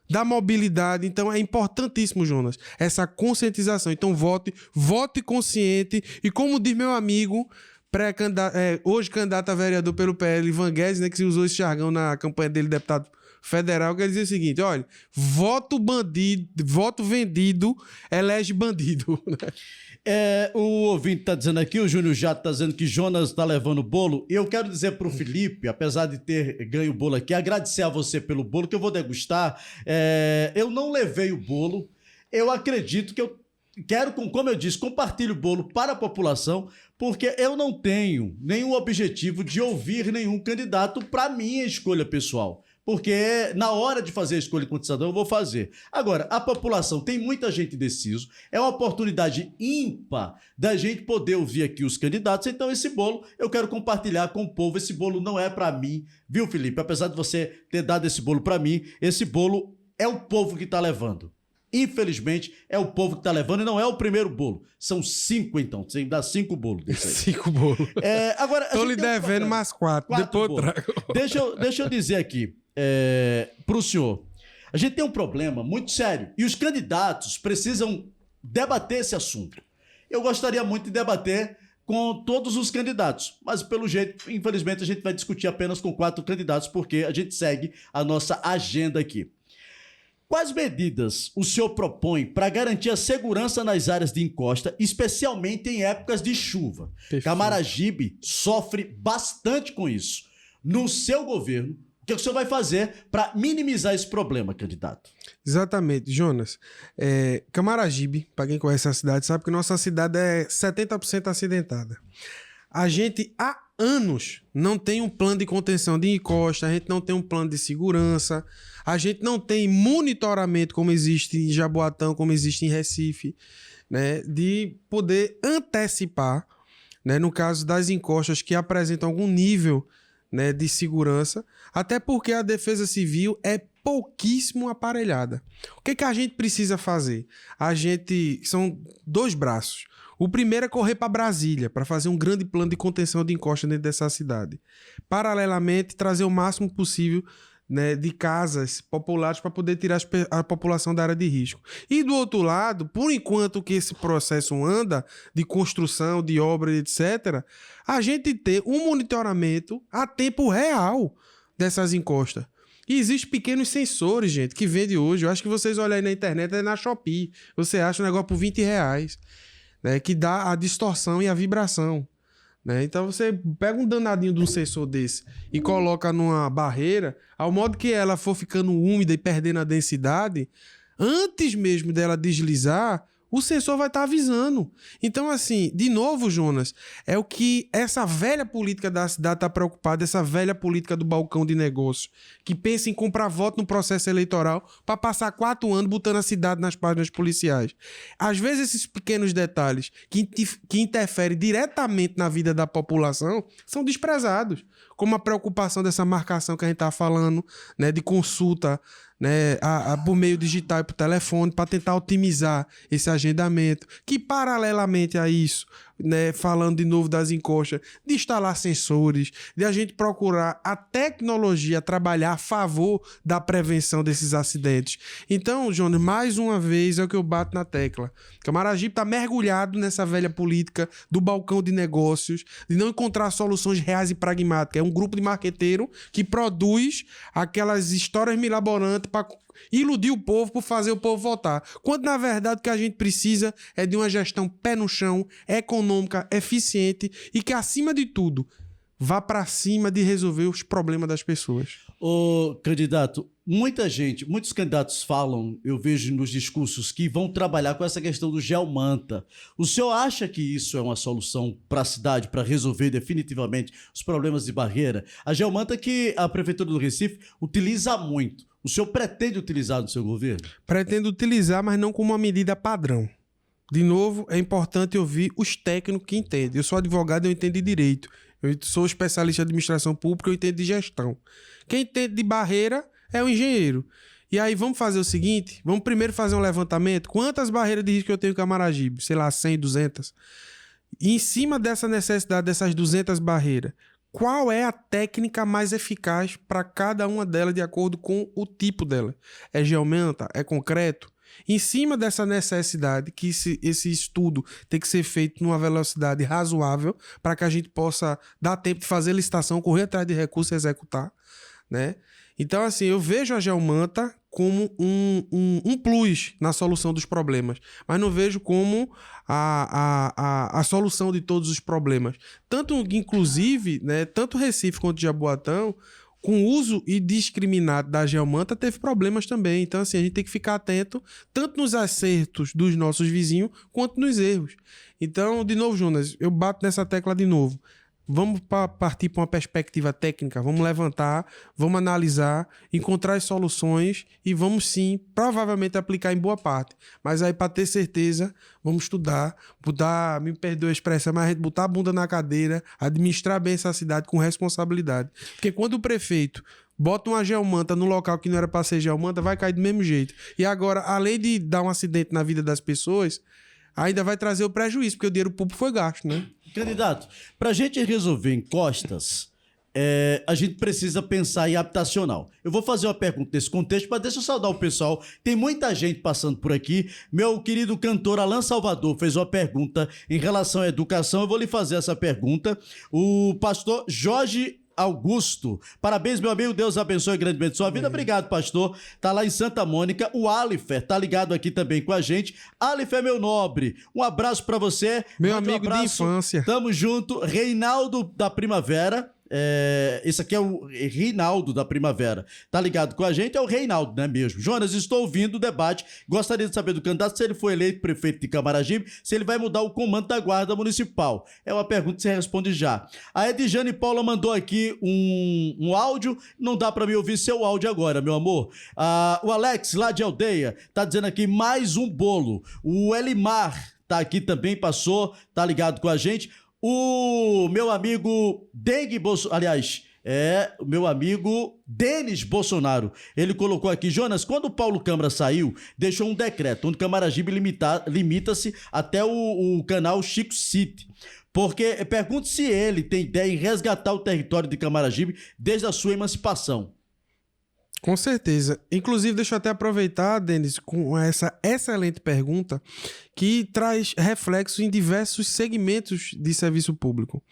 da mobilidade. Então é importantíssimo, Jonas, essa conscientização. Então vote consciente e, como diz meu amigo, hoje candidato a vereador pelo PL, Ivan Guedes, né, que usou esse jargão na campanha dele, deputado federal, quer dizer o seguinte: olha, voto vendido elege bandido. O ouvinte está dizendo aqui, o Júnior Jato está dizendo que Jonas está levando o bolo. E eu quero dizer para o Felipe, apesar de ter ganho o bolo aqui, agradecer a você pelo bolo que eu vou degustar. Eu não levei o bolo, eu acredito que eu quero, como eu disse, compartilhar o bolo para a população, porque eu não tenho nenhum objetivo de ouvir nenhum candidato para minha escolha pessoal. Porque na hora de fazer a escolha enquanto cidadão eu vou fazer. Agora, a população tem muita gente indeciso, é uma oportunidade ímpar da gente poder ouvir aqui os candidatos, então esse bolo eu quero compartilhar com o povo. Esse bolo não é para mim, viu, Felipe? Apesar de você ter dado esse bolo para mim, esse bolo é o povo que está levando. Infelizmente, é o povo que está levando e não é o primeiro bolo. São 5, então. Você dá 5 bolos desse aí. 5 bolos. Agora, tô lhe devendo mais 4. Depois eu trago. Deixa eu dizer aqui para o senhor. A gente tem um problema muito sério e os candidatos precisam debater esse assunto. Eu gostaria muito de debater com todos os candidatos, mas pelo jeito, infelizmente, a gente vai discutir apenas com 4 candidatos porque a gente segue a nossa agenda aqui. Quais medidas o senhor propõe para garantir a segurança nas áreas de encosta, especialmente em épocas de chuva? Perfeito. Camaragibe sofre bastante com isso. No seu governo, o que o senhor vai fazer para minimizar esse problema, candidato? Exatamente, Jonas. Camaragibe, para quem conhece a cidade, sabe que nossa cidade é 70% acidentada. A gente há anos não tem um plano de contenção de encosta, a gente não tem um plano de segurança, a gente não tem monitoramento como existe em Jaboatão, como existe em Recife, né, de poder antecipar, né, no caso das encostas que apresentam algum nível, né, de segurança, até porque a Defesa Civil é pouquíssimo aparelhada. O que a gente precisa fazer? São 2 braços. O primeiro é correr para Brasília, para fazer um grande plano de contenção de encosta dentro dessa cidade. Paralelamente, trazer o máximo possível, né, de casas populares para poder tirar a população da área de risco. E do outro lado, por enquanto que esse processo anda de construção, de obra, etc., a gente ter um monitoramento a tempo real dessas encostas. E existem pequenos sensores, gente, que vende hoje. Eu acho que vocês olham aí na internet, é na Shopee. Você acha um negócio por R$20, né, que dá a distorção e a vibração. Né? Então você pega um danadinho de um sensor desse e coloca numa barreira, ao modo que ela for ficando úmida e perdendo a densidade, antes mesmo dela deslizar, o sensor vai estar avisando. Então, assim, de novo, Jonas, é o que essa velha política da cidade está preocupada, essa velha política do balcão de negócio, que pensa em comprar voto no processo eleitoral para passar 4 anos botando a cidade nas páginas policiais. Às vezes, esses pequenos detalhes que interferem diretamente na vida da população são desprezados, como a preocupação dessa marcação que a gente está falando, né, de consulta, né, por meio digital e por telefone, para tentar otimizar esse agendamento, que paralelamente a isso né, falando de novo das encostas, de instalar sensores, de a gente procurar a tecnologia trabalhar a favor da prevenção desses acidentes. Então, Jonas, mais uma vez é o que eu bato na tecla. Camaragibe está mergulhado nessa velha política do balcão de negócios, de não encontrar soluções reais e pragmáticas. É um grupo de marqueteiro que produz aquelas histórias milaborantes para iludir o povo, por fazer o povo votar. Quando, na verdade, o que a gente precisa é de uma gestão pé no chão, econômica, eficiente e que, acima de tudo, vá para cima de resolver os problemas das pessoas. Ô, candidato, muitos candidatos falam, eu vejo nos discursos, que vão trabalhar com essa questão do geomanta. O senhor acha que isso é uma solução para a cidade, para resolver definitivamente os problemas de barreira? A geomanta que a Prefeitura do Recife utiliza muito. O senhor pretende utilizar no seu governo? Pretendo utilizar, mas não como uma medida padrão. De novo, é importante ouvir os técnicos que entendem. Eu sou advogado, eu entendo de direito. Eu sou especialista em administração pública, eu entendo de gestão. Quem entende de barreira é o engenheiro. E aí vamos fazer o seguinte, vamos primeiro fazer um levantamento. Quantas barreiras de risco eu tenho em Camaragibe? Sei lá, 100, 200. E em cima dessa necessidade dessas 200 barreiras, qual é a técnica mais eficaz para cada uma delas de acordo com o tipo dela? É geomanta? É concreto? Em cima dessa necessidade, que esse estudo tem que ser feito numa velocidade razoável para que a gente possa dar tempo de fazer licitação, correr atrás de recursos e executar, né? Então, assim, eu vejo a geomanta como um plus na solução dos problemas, mas não vejo como a solução de todos os problemas. Tanto, inclusive, né, tanto Recife quanto Jaboatão, com o uso indiscriminado da geomanta, teve problemas também. Então, assim, a gente tem que ficar atento tanto nos acertos dos nossos vizinhos quanto nos erros. Então, de novo, Jonas, eu bato nessa tecla de novo. Vamos partir para uma perspectiva técnica, vamos levantar, vamos analisar, encontrar as soluções e vamos sim, provavelmente aplicar em boa parte. Mas aí, para ter certeza, vamos estudar, me perdoe a expressão, mas a gente botar a bunda na cadeira, administrar bem essa cidade com responsabilidade. Porque quando o prefeito bota uma geomanta no local que não era para ser geomanta, vai cair do mesmo jeito. E agora, além de dar um acidente na vida das pessoas, ainda vai trazer o prejuízo, porque o dinheiro público foi gasto, né? Candidato, para a gente resolver encostas, a gente precisa pensar em habitacional. Eu vou fazer uma pergunta nesse contexto, mas deixa eu saudar o pessoal. Tem muita gente passando por aqui. Meu querido cantor Alan Salvador fez uma pergunta em relação à educação. Eu vou lhe fazer essa pergunta. O pastor Jorge Augusto, parabéns, meu amigo, Deus abençoe grandemente sua vida. Obrigado, pastor. Tá lá em Santa Mônica. O Alifer tá ligado aqui também com a gente. Alifer, meu nobre, um abraço pra você. Meu amigo de infância. Tamo junto. Reinaldo da Primavera. Esse aqui é o Reinaldo da Primavera. Tá ligado com a gente? É o Reinaldo, né mesmo? Jonas, estou ouvindo o debate. Gostaria de saber do candidato se ele foi eleito prefeito de Camaragibe, se ele vai mudar o comando da Guarda Municipal. É uma pergunta que você responde já. A Edjane Paula mandou aqui um áudio. Não dá pra me ouvir seu áudio agora, meu amor. O Alex, lá de Aldeia, tá dizendo aqui mais um bolo. O Elimar tá aqui também, passou, tá ligado com a gente. O meu amigo o meu amigo Denis Bolsonaro, ele colocou aqui: Jonas, quando o Paulo Câmara saiu, deixou um decreto onde Camaragibe limita-se até o canal Chico City. Porque pergunto se ele tem ideia em resgatar o território de Camaragibe desde a sua emancipação. Com certeza. Inclusive, deixa eu até aproveitar, Denis, com essa excelente pergunta, que traz reflexos em diversos segmentos de serviço público.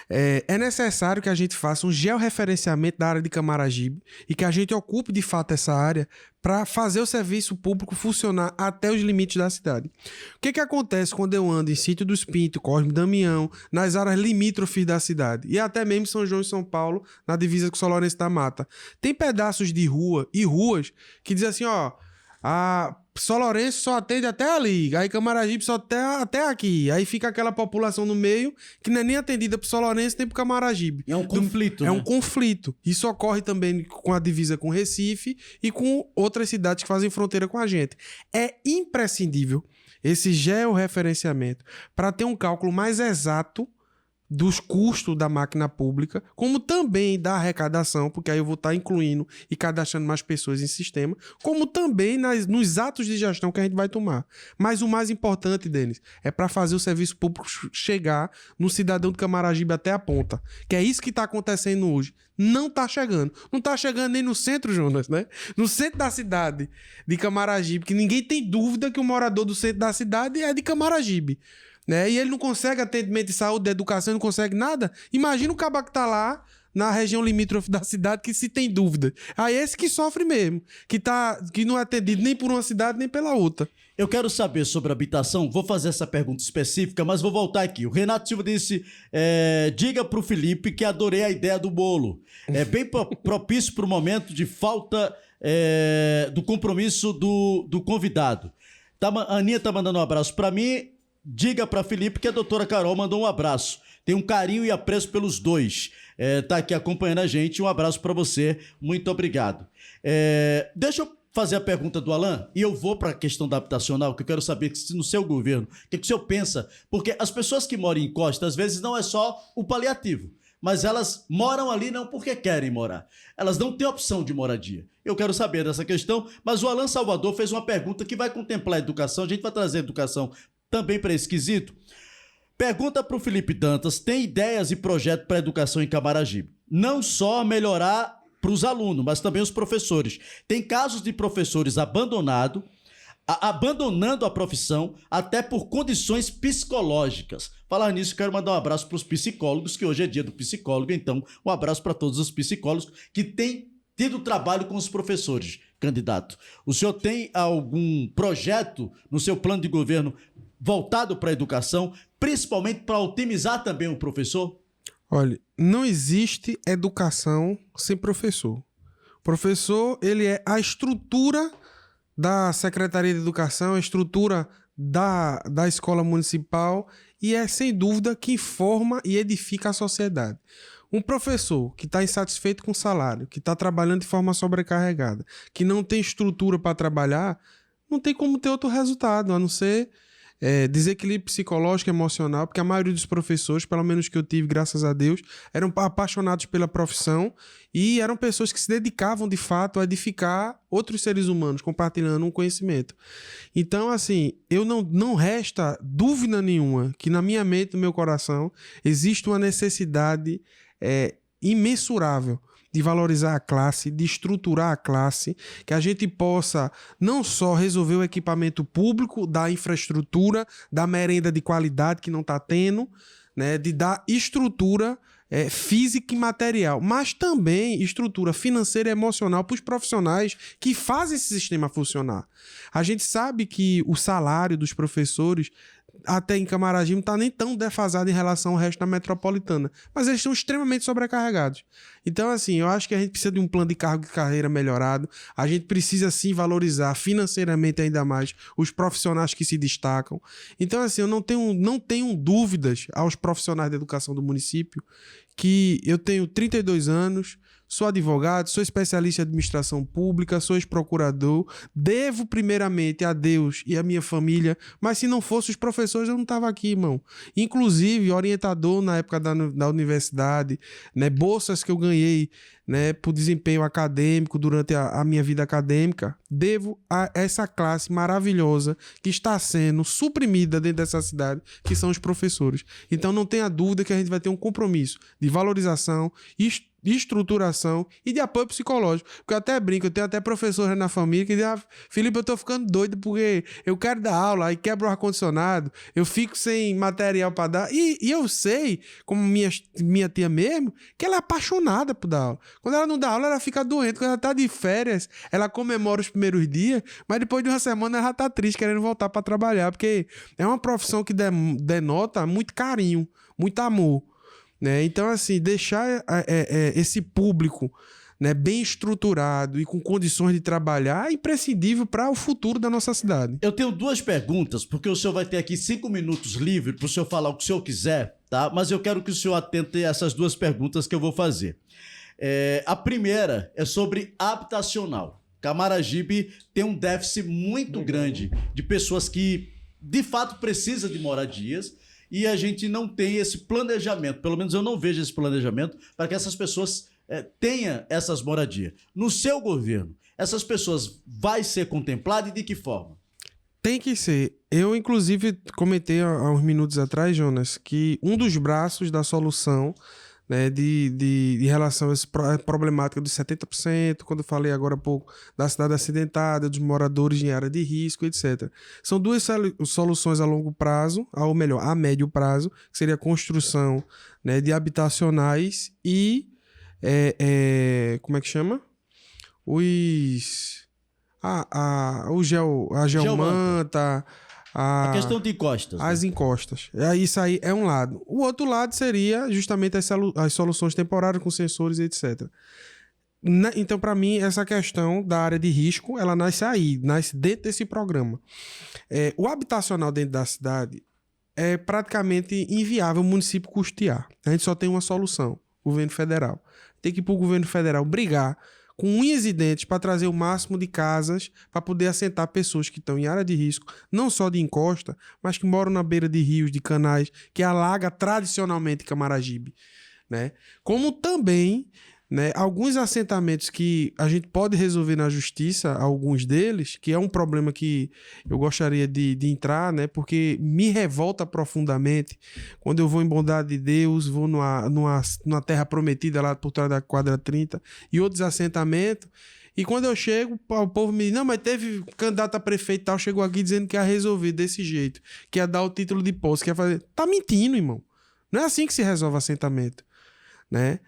É necessário que a gente faça um georreferenciamento da área de Camaragibe e que a gente ocupe, de fato, essa área para fazer o serviço público funcionar até os limites da cidade. O que acontece quando eu ando em Sítio dos Pintos, Cosme Damião, nas áreas limítrofes da cidade, e até mesmo São João e São Paulo, na divisa com São Lourenço da Mata? Tem pedaços de rua e ruas que dizem assim, ó, a São Lourenço só atende até ali, aí Camaragibe só até aqui. Aí fica aquela população no meio que não é nem atendida pro São Lourenço nem pro Camaragibe. É um conflito, né? É um conflito. Isso ocorre também com a divisa com Recife e com outras cidades que fazem fronteira com a gente. É imprescindível esse georreferenciamento para ter um cálculo mais exato dos custos da máquina pública, como também da arrecadação, porque aí eu vou estar incluindo e cadastrando mais pessoas em sistema, como também nos atos de gestão que a gente vai tomar. Mas o mais importante, Denis, é para fazer o serviço público chegar no cidadão de Camaragibe até a ponta, que é isso que está acontecendo hoje. Não está chegando. Não está chegando nem no centro, Jonas, né? No centro da cidade de Camaragibe, que ninguém tem dúvida que o morador do centro da cidade é de Camaragibe. Né? E ele não consegue atendimento de saúde, de educação, não consegue nada. Imagina o caba que tá lá na região limítrofe da cidade que se tem dúvida. Aí esse que sofre mesmo, que não é atendido nem por uma cidade nem pela outra. Eu quero saber sobre habitação, vou fazer essa pergunta específica, mas vou voltar aqui. O Renato Silva disse, diga pro Felipe que adorei a ideia do bolo. É bem propício para o momento de falta do compromisso do convidado. A Aninha tá mandando um abraço para mim. Diga para Felipe que a doutora Carol mandou um abraço. Tem um carinho e apreço pelos dois. Tá aqui acompanhando a gente. Um abraço para você. Muito obrigado. Deixa eu fazer a pergunta do Alan e eu vou para a questão da habitacional, que eu quero saber se no seu governo, o que o senhor pensa? Porque as pessoas que moram em costa, às vezes não é só o paliativo, mas elas moram ali não porque querem morar. Elas não têm opção de moradia. Eu quero saber dessa questão, mas o Alan Salvador fez uma pergunta que vai contemplar a educação. A gente vai trazer a educação também para esse quesito. Pergunta para o Felipe Dantas, tem ideias e projetos para a educação em Camaragibe? Não só melhorar para os alunos, mas também os professores. Tem casos de professores abandonando a profissão até por condições psicológicas. Falar nisso, quero mandar um abraço para os psicólogos, que hoje é dia do psicólogo, então um abraço para todos os psicólogos que têm tido trabalho com os professores, candidato. O senhor tem algum projeto no seu plano de governo voltado para a educação, principalmente para otimizar também o professor? Olha, não existe educação sem professor. O professor, ele é a estrutura da Secretaria de Educação, a estrutura da escola municipal e é, sem dúvida, quem forma e edifica a sociedade. Um professor que está insatisfeito com o salário, que está trabalhando de forma sobrecarregada, que não tem estrutura para trabalhar, não tem como ter outro resultado, a não ser desequilíbrio psicológico e emocional, porque a maioria dos professores, pelo menos que eu tive, graças a Deus, eram apaixonados pela profissão e eram pessoas que se dedicavam, de fato, a edificar outros seres humanos, compartilhando um conhecimento. Então, assim, não resta dúvida nenhuma que na minha mente, no meu coração, existe uma necessidade imensurável de valorizar a classe, de estruturar a classe, que a gente possa não só resolver o equipamento público, da infraestrutura, da merenda de qualidade que não está tendo, né, de dar estrutura física e material, mas também estrutura financeira e emocional para os profissionais que fazem esse sistema funcionar. A gente sabe que o salário dos professores até em Camaragibe não está nem tão defasado em relação ao resto da metropolitana, mas eles estão extremamente sobrecarregados. Então, assim, eu acho que a gente precisa de um plano de cargo de carreira melhorado, a gente precisa, sim, valorizar financeiramente ainda mais os profissionais que se destacam. Então, assim, eu não tenho dúvidas aos profissionais da educação do município que eu tenho 32 anos, sou advogado, sou especialista em administração pública, sou ex-procurador, devo primeiramente a Deus e a minha família, mas se não fosse os professores eu não estava aqui, irmão. Inclusive, orientador na época da universidade, né, bolsas que eu ganhei, né, por desempenho acadêmico durante a minha vida acadêmica, devo a essa classe maravilhosa que está sendo suprimida dentro dessa cidade, que são os professores. Então não tenha dúvida que a gente vai ter um compromisso de valorização, de estruturação e de apoio psicológico. Porque eu até brinco, eu tenho até professores na família que dizem, Felipe, eu tô ficando doido porque eu quero dar aula, aí quebra o ar-condicionado, eu fico sem material para dar. E eu sei, como minha tia mesmo, que ela é apaixonada por dar aula. Quando ela não dá aula, ela fica doente. Quando ela tá de férias, ela comemora os primeiros dias, mas depois de uma semana ela tá triste, querendo voltar para trabalhar, porque é uma profissão que denota muito carinho, muito amor. Né? Então, assim, deixar esse público, né, bem estruturado e com condições de trabalhar é imprescindível para o futuro da nossa cidade. Eu tenho duas perguntas, porque o senhor vai ter aqui 5 minutos livre para o senhor falar o que o senhor quiser, tá? Mas eu quero que o senhor atente a essas duas perguntas que eu vou fazer. A primeira é sobre habitacional. Camaragibe tem um déficit muito grande de pessoas que, de fato, precisam de moradias. e a gente não tem esse planejamento, pelo menos eu não vejo esse planejamento para que essas pessoas tenham essas moradias. No seu governo, essas pessoas vai ser contempladas e de que forma? Tem que ser. Eu, inclusive, comentei há uns minutos atrás, Jonas, que um dos braços da solução, né, de relação a essa problemática dos 70%, quando eu falei agora há pouco da cidade acidentada, dos moradores em área de risco, etc. São duas soluções a longo prazo, ou melhor, a médio prazo, que seria a construção, né, de habitacionais e... como é que chama? A geomanta, a questão de encostas. As encostas. Isso aí é um lado. O outro lado seria justamente as soluções temporárias com sensores, etc. Então, para mim, essa questão da área de risco, ela nasce dentro desse programa. O habitacional dentro da cidade é praticamente inviável o município custear. A gente só tem uma solução, o governo federal. Tem que ir para o governo federal brigar com unhas e dentes para trazer o máximo de casas para poder assentar pessoas que estão em área de risco, não só de encosta, mas que moram na beira de rios, de canais, que alaga tradicionalmente Camaragibe, né? Como também, né, alguns assentamentos que a gente pode resolver na justiça, alguns deles, que é um problema que eu gostaria de entrar, né, porque me revolta profundamente quando eu vou em Bondade de Deus, vou numa terra prometida lá por trás da quadra 30 e outros assentamentos, e quando eu chego, o povo me diz, não, mas teve candidato a prefeito e tal, chegou aqui dizendo que ia resolver desse jeito, que ia dar o título de posse, que ia fazer... Tá mentindo, irmão. Não é assim que se resolve assentamento, né?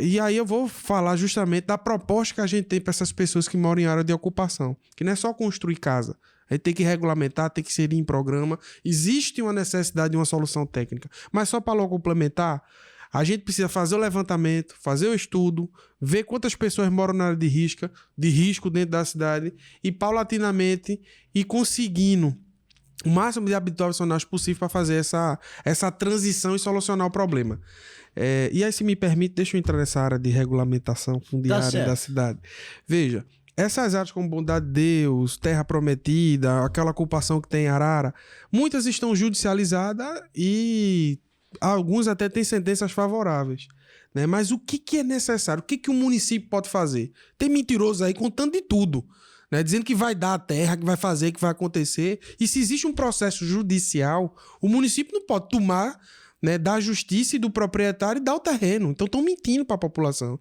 E aí eu vou falar justamente da proposta que a gente tem para essas pessoas que moram em área de ocupação, que não é só construir casa, a gente tem que regulamentar, tem que inserir em programa, existe uma necessidade de uma solução técnica, mas só para logo complementar, a gente precisa fazer o levantamento, fazer o estudo, ver quantas pessoas moram na área de risco dentro da cidade e paulatinamente ir conseguindo o máximo de habitacionais possível para fazer essa transição e solucionar o problema. E aí, se me permite, deixa eu entrar nessa área de regulamentação fundiária da cidade. Veja, essas áreas como Bondade de Deus, Terra Prometida, aquela ocupação que tem em Arara, muitas estão judicializadas e alguns até têm sentenças favoráveis, né? Mas o que é necessário? O que o município pode fazer? Tem mentiroso aí contando de tudo, né? Dizendo que vai dar a terra, que vai fazer, que vai acontecer. E se existe um processo judicial, o município não pode tomar, né, da justiça e do proprietário e dar o terreno. Então estão mentindo para a população.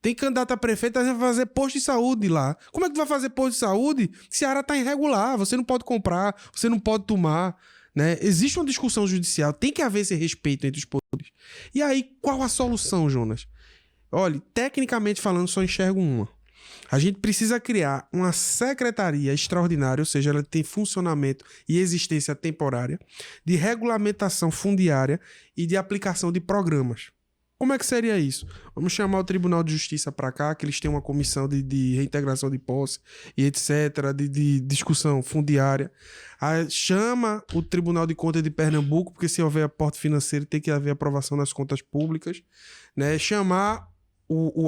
Tem candidato a prefeito a fazer posto de saúde lá. Como é que vai fazer posto de saúde se a área está irregular? Você não pode comprar, você não pode tomar, né? Existe uma discussão judicial, tem que haver esse respeito entre os poderes. E aí, qual a solução, Jonas? Olha, tecnicamente falando, só enxergo uma. A gente precisa criar uma secretaria extraordinária, ou seja, ela tem funcionamento e existência temporária, de regulamentação fundiária e de aplicação de programas. Como é que seria isso? Vamos chamar o Tribunal de Justiça para cá, que eles têm uma comissão de reintegração de posse e etc., de discussão fundiária. Aí chama o Tribunal de Contas de Pernambuco, porque se houver aporte financeiro tem que haver aprovação das contas públicas, né? Chamar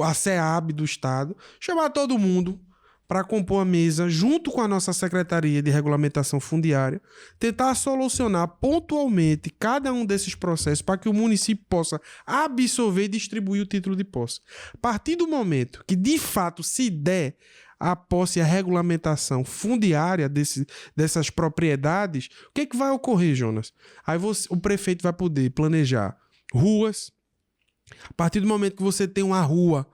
a SEAB do Estado, chamar todo mundo para compor a mesa junto com a nossa Secretaria de Regulamentação Fundiária, tentar solucionar pontualmente cada um desses processos para que o município possa absorver e distribuir o título de posse. A partir do momento que, de fato, se der a posse e a regulamentação fundiária dessas propriedades, o que vai ocorrer, Jonas? Aí o prefeito vai poder planejar ruas. A partir do momento que você tem uma rua,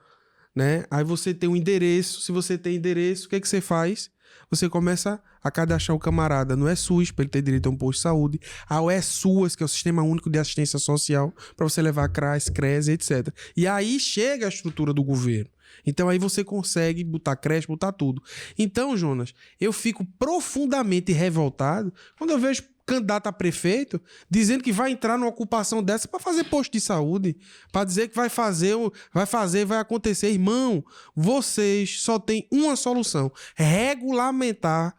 né? Aí você tem um endereço. Se você tem endereço, o que você faz? Você começa a cadastrar o camarada no ESUS, para ele ter direito a um posto de saúde, ao ESUAS, que é o Sistema Único de Assistência Social, para você levar CRAS, CRES, etc. E aí chega a estrutura do governo. Então aí você consegue botar creche, botar tudo. Então, Jonas, eu fico profundamente revoltado quando eu vejo candidato a prefeito dizendo que vai entrar numa ocupação dessa para fazer posto de saúde, para dizer que vai acontecer. Irmão, vocês só têm uma solução: regulamentar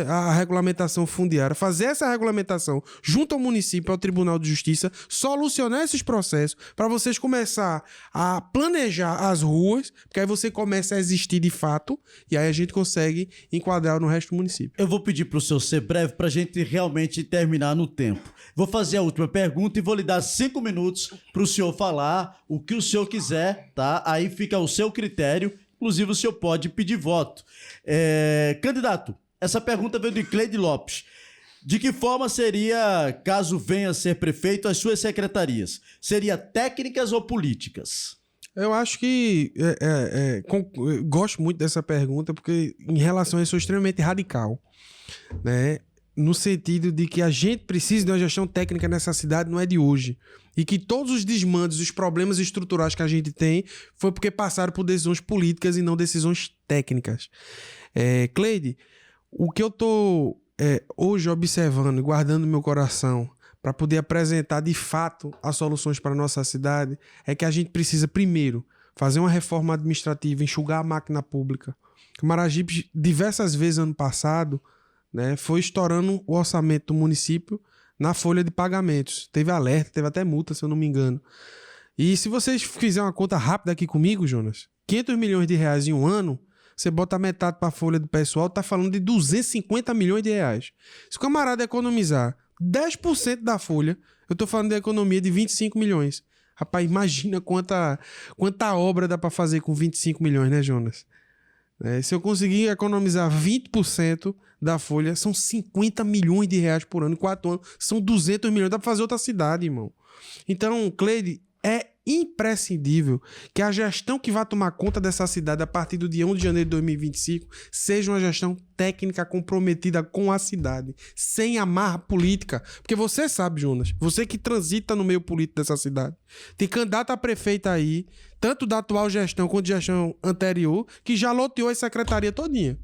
a regulamentação fundiária, fazer essa regulamentação junto ao município, ao Tribunal de Justiça, solucionar esses processos para vocês começar a planejar as ruas, porque aí você começa a existir de fato e aí a gente consegue enquadrar no resto do município. Eu vou pedir para o senhor ser breve para a gente realmente terminar no tempo. Vou fazer a última pergunta e vou lhe dar 5 minutos para o senhor falar o que o senhor quiser, tá? Aí fica ao seu critério, inclusive o senhor pode pedir voto. Candidato, essa pergunta veio de Cleide Lopes. De que forma seria, caso venha a ser prefeito, as suas secretarias? Seria técnicas ou políticas? Eu acho que... eu gosto muito dessa pergunta, porque em relação a isso, eu sou extremamente radical, né? No sentido de que a gente precisa de uma gestão técnica nessa cidade, não é de hoje. E que todos os desmandos, os problemas estruturais que a gente tem, foi porque passaram por decisões políticas e não decisões técnicas. Cleide, o que eu estou hoje observando e guardando no meu coração para poder apresentar de fato as soluções para a nossa cidade é que a gente precisa, primeiro, fazer uma reforma administrativa, enxugar a máquina pública. Camaragibe, diversas vezes ano passado, né, foi estourando o orçamento do município na folha de pagamentos. Teve alerta, teve até multa, se eu não me engano. E se vocês fizerem uma conta rápida aqui comigo, Jonas, 500 milhões de reais em um ano, você bota metade para a folha do pessoal, tá falando de 250 milhões de reais. Se o camarada economizar 10% da folha, eu tô falando de economia de 25 milhões. Rapaz, imagina quanta obra dá para fazer com 25 milhões, né, Jonas? Se eu conseguir economizar 20% da folha, são 50 milhões de reais por ano. Em 4 anos, são 200 milhões. Dá para fazer outra cidade, irmão. Então, Cleide, é imprescindível que a gestão que vai tomar conta dessa cidade a partir do dia 1 de janeiro de 2025 seja uma gestão técnica comprometida com a cidade, sem amarra política. Porque você sabe, Jonas, você que transita no meio político dessa cidade, tem candidato a prefeito aí, tanto da atual gestão quanto da gestão anterior, que já loteou a secretaria todinha.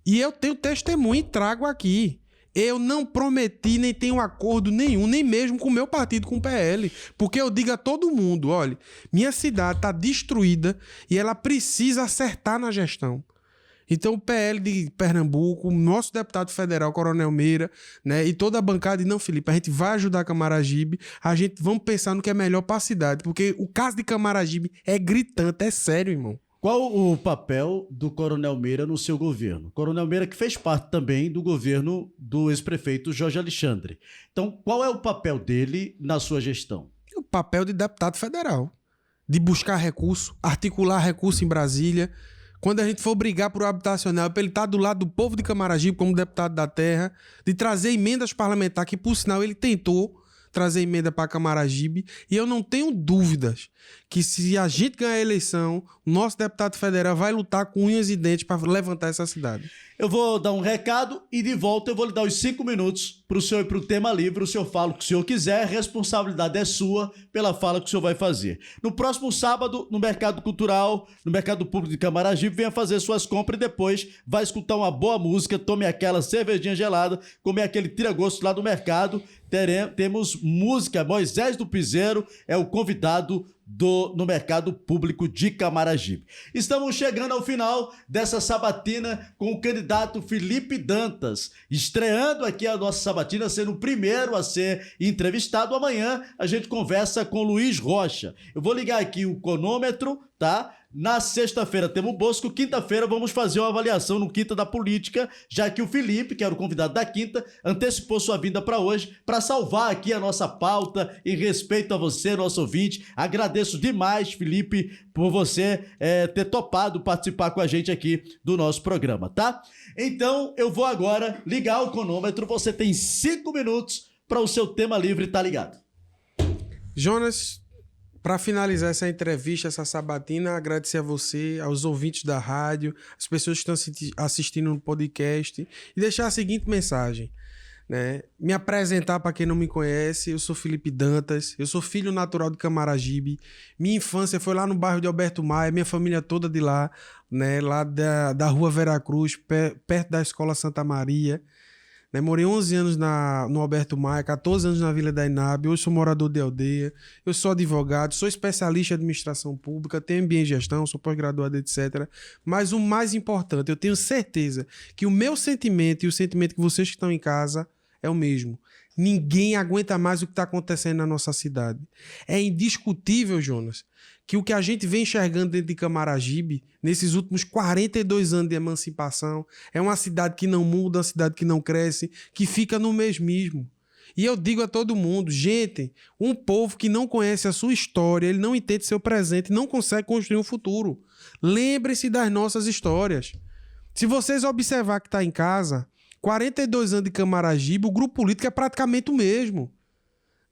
E eu tenho testemunho e trago aqui. Eu não prometi nem tenho acordo nenhum, nem mesmo com o meu partido, com o PL. Porque eu digo a todo mundo, olha, minha cidade está destruída e ela precisa acertar na gestão. Então o PL de Pernambuco, o nosso deputado federal, Coronel Meira, né, e toda a bancada, e não, Felipe, a gente vai ajudar Camaragibe, vamos pensar no que é melhor para a cidade, porque o caso de Camaragibe é gritante, é sério, irmão. Qual o papel do Coronel Meira no seu governo? Coronel Meira que fez parte também do governo do ex-prefeito Jorge Alexandre. Então, qual é o papel dele na sua gestão? O papel de deputado federal. De buscar recurso, articular recurso em Brasília. Quando a gente for brigar por habitacional, para ele estar do lado do povo de Camaragibe como deputado da terra, de trazer emendas parlamentares, que por sinal ele tentou trazer emenda para Camaragibe, e eu não tenho dúvidas que se a gente ganhar a eleição, o nosso deputado federal vai lutar com unhas e dentes para levantar essa cidade. Eu vou dar um recado e de volta eu vou lhe dar os 5 minutos para o senhor ir para o tema livre. O senhor fala o que o senhor quiser, a responsabilidade é sua pela fala que o senhor vai fazer. No próximo sábado, no Mercado Cultural, no Mercado Público de Camaragibe, venha fazer suas compras e depois vai escutar uma boa música, tome aquela cervejinha gelada, comer aquele tira-gosto lá do mercado. Temos música, Moisés do Piseiro é o convidado no Mercado Público de Camaragibe. Estamos chegando ao final dessa sabatina com o candidato Felipe Dantas, estreando aqui a nossa sabatina, sendo o primeiro a ser entrevistado. Amanhã a gente conversa com Luiz Rocha. Eu vou ligar aqui o cronômetro, tá? Na sexta-feira temos o Bosco, quinta-feira vamos fazer uma avaliação no Quinta da Política, já que o Felipe, que era o convidado da quinta, antecipou sua vinda para hoje, para salvar aqui a nossa pauta em respeito a você, nosso ouvinte. Agradeço demais, Felipe, por você ter topado participar com a gente aqui do nosso programa, tá? Então, eu vou agora ligar o cronômetro, você tem 5 minutos para o seu tema livre, tá ligado? Jonas, para finalizar essa entrevista, essa sabatina, agradecer a você, aos ouvintes da rádio, as pessoas que estão assistindo no podcast e deixar a seguinte mensagem, né? Me apresentar para quem não me conhece, eu sou Felipe Dantas, eu sou filho natural de Camaragibe, minha infância foi lá no bairro de Alberto Maia, minha família toda de lá, né? Lá da Rua Veracruz, perto da Escola Santa Maria, né? Morei 11 anos no Alberto Maia, 14 anos na Vila da Inabe, hoje sou morador de aldeia, eu sou advogado, sou especialista em administração pública, tenho MBA em gestão, sou pós-graduado, etc. Mas o mais importante, eu tenho certeza que o meu sentimento e o sentimento que vocês que estão em casa é o mesmo. Ninguém aguenta mais o que está acontecendo na nossa cidade. É indiscutível, Jonas, que o que a gente vem enxergando dentro de Camaragibe, nesses últimos 42 anos de emancipação, é uma cidade que não muda, uma cidade que não cresce, que fica no mesmismo. E eu digo a todo mundo, gente, um povo que não conhece a sua história, ele não entende seu presente, não consegue construir um futuro. Lembre-se das nossas histórias. Se vocês observar que está em casa, 42 anos de Camaragibe, o grupo político é praticamente o mesmo.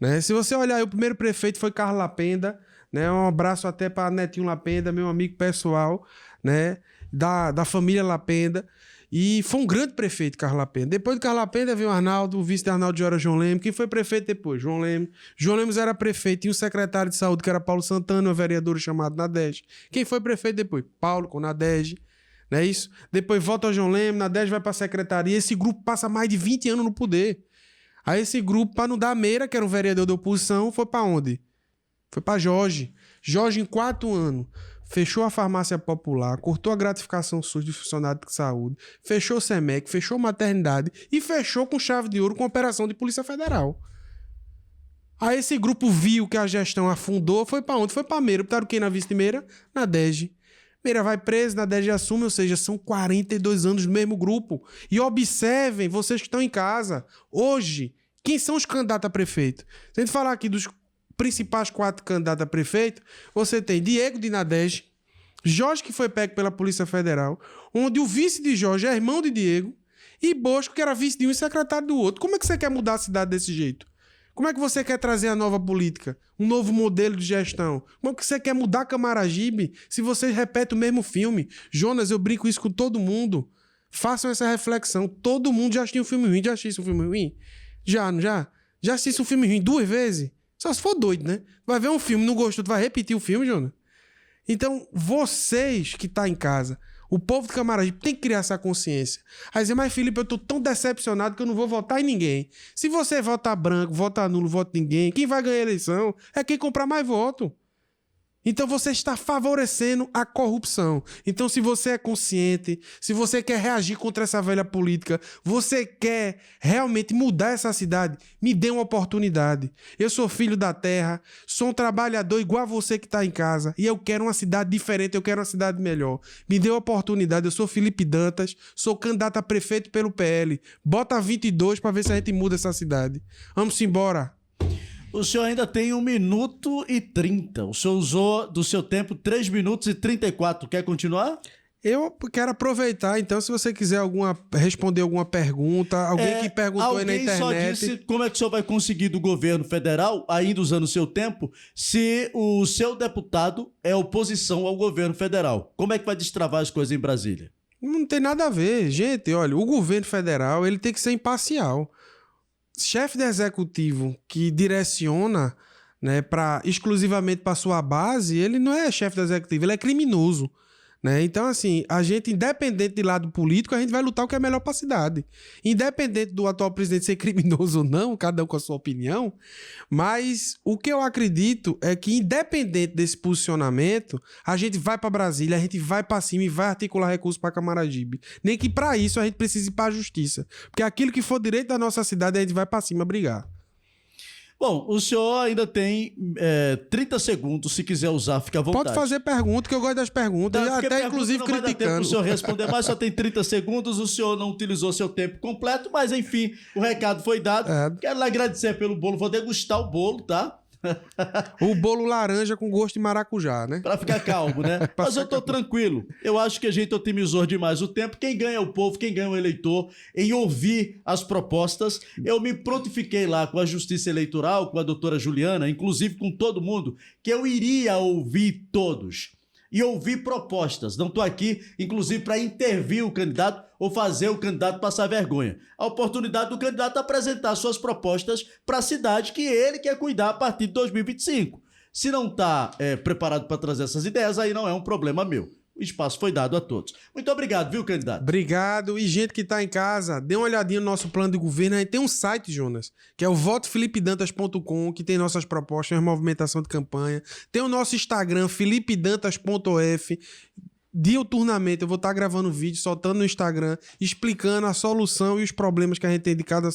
Né? Se você olhar, o primeiro prefeito foi Carlos Lapenda, né? Um abraço até para Netinho Lapenda, meu amigo pessoal, né? da família Lapenda. E foi um grande prefeito, Carlos Lapenda. Depois de Carlos Lapenda veio o Arnaldo, o vice de Arnaldo era João Lemos. Quem foi prefeito depois? João Lemos. João Lemos era prefeito, tinha um secretário de saúde que era Paulo Santana, uma vereadora chamada Nadege. Quem foi prefeito depois? Paulo com Nadege. Não é isso? Depois volta ao João Lemos, Nadege vai para a secretaria. Esse grupo passa mais de 20 anos no poder. Aí esse grupo, para não dar meira, que era um vereador da oposição, foi para onde? Foi para Jorge. Jorge, em 4 anos, fechou a farmácia popular, cortou a gratificação SUS de funcionário de saúde, fechou o SEMEC, fechou a maternidade e fechou com chave de ouro com a operação de Polícia Federal. Aí esse grupo viu que a gestão afundou, foi para onde? Foi para Meira. Botaram quem na vice de Meira? Nadege. Meira vai preso, Nadege assume, ou seja, são 42 anos do mesmo grupo. E observem, vocês que estão em casa, hoje, quem são os candidatos a prefeito? Se a gente falar aqui dos principais 4 candidatos a prefeito, você tem Diego de Nadege, Jorge, que foi pego pela Polícia Federal, onde o vice de Jorge é irmão de Diego, e Bosco, que era vice de um e secretário do outro. Como é que você quer mudar a cidade desse jeito? Como é que você quer trazer a nova política? Um novo modelo de gestão? Como é que você quer mudar Camaragibe se você repete o mesmo filme? Jonas, eu brinco isso com todo mundo. Façam essa reflexão. Todo mundo já assistiu um filme ruim. Já assistiu um filme ruim? Já, não já? Já assistiu um filme ruim 2 vezes? Só se for doido, né? Vai ver um filme, não gostou, tu vai repetir o filme, Jonas? Então, vocês que estão em casa, o povo de Camaragibe tem que criar essa consciência. Aí dizer, mas Felipe, eu tô tão decepcionado que eu não vou votar em ninguém. Se você votar branco, votar nulo, vota em ninguém, quem vai ganhar a eleição é quem comprar mais voto. Então você está favorecendo a corrupção. Então se você é consciente, se você quer reagir contra essa velha política, você quer realmente mudar essa cidade, me dê uma oportunidade. Eu sou filho da terra, sou um trabalhador igual a você que está em casa e eu quero uma cidade diferente, eu quero uma cidade melhor. Me dê uma oportunidade, eu sou Felipe Dantas, sou candidato a prefeito pelo PL. Bota 22 para ver se a gente muda essa cidade. Vamos embora. O senhor ainda tem 1 minuto e 30. O senhor usou do seu tempo 3 minutos e 34. Quer continuar? Eu quero aproveitar, então, se você quiser responder alguma pergunta, alguém que perguntou aí na internet... Alguém só disse como é que o senhor vai conseguir do governo federal, ainda usando o seu tempo, se o seu deputado é oposição ao governo federal. Como é que vai destravar as coisas em Brasília? Não tem nada a ver. Gente, olha, o governo federal ele tem que ser imparcial. Chefe de executivo que direciona, né, exclusivamente para sua base, ele não é chefe de executivo, ele é criminoso. Né? Então, assim, a gente, independente de lado político, a gente vai lutar o que é melhor para a cidade. Independente do atual presidente ser criminoso ou não, cada um com a sua opinião, mas o que eu acredito é que, independente desse posicionamento, a gente vai para Brasília, a gente vai para cima e vai articular recursos para Camaragibe. Nem que para isso a gente precise ir para a justiça. Porque aquilo que for direito da nossa cidade, a gente vai para cima brigar. Bom, o senhor ainda tem 30 segundos, se quiser usar, fica à vontade. Pode fazer pergunta, que eu gosto das perguntas, até inclusive criticando. Não vai dar tempo o senhor responder, mas só tem 30 segundos, o senhor não utilizou seu tempo completo, mas enfim, o recado foi dado. Quero lhe agradecer pelo bolo, vou degustar o bolo, tá? O bolo laranja com gosto de maracujá, né? Pra ficar calmo, né? Mas eu tô tranquilo. Eu acho que a gente otimizou demais o tempo. Quem ganha é o povo, quem ganha é o eleitor. Em ouvir as propostas, eu me prontifiquei lá com a Justiça Eleitoral, com a doutora Juliana, inclusive com todo mundo, que eu iria ouvir todos. E ouvir propostas. Não estou aqui, inclusive, para intervir o candidato ou fazer o candidato passar vergonha. A oportunidade do candidato é apresentar suas propostas para a cidade que ele quer cuidar a partir de 2025. Se não está preparado para trazer essas ideias, aí não é um problema meu. o espaço foi dado a todos. Muito obrigado, viu, candidato? Obrigado. E gente que tá em casa, dê uma olhadinha no nosso plano de governo. A gente tem um site, Jonas, que é o votofelipedantas.com, que tem nossas propostas, movimentação de campanha. Tem o nosso Instagram, felipedantas.f. Diuturnamente eu vou estar gravando vídeo, soltando no Instagram, explicando a solução e os problemas que a gente tem de cada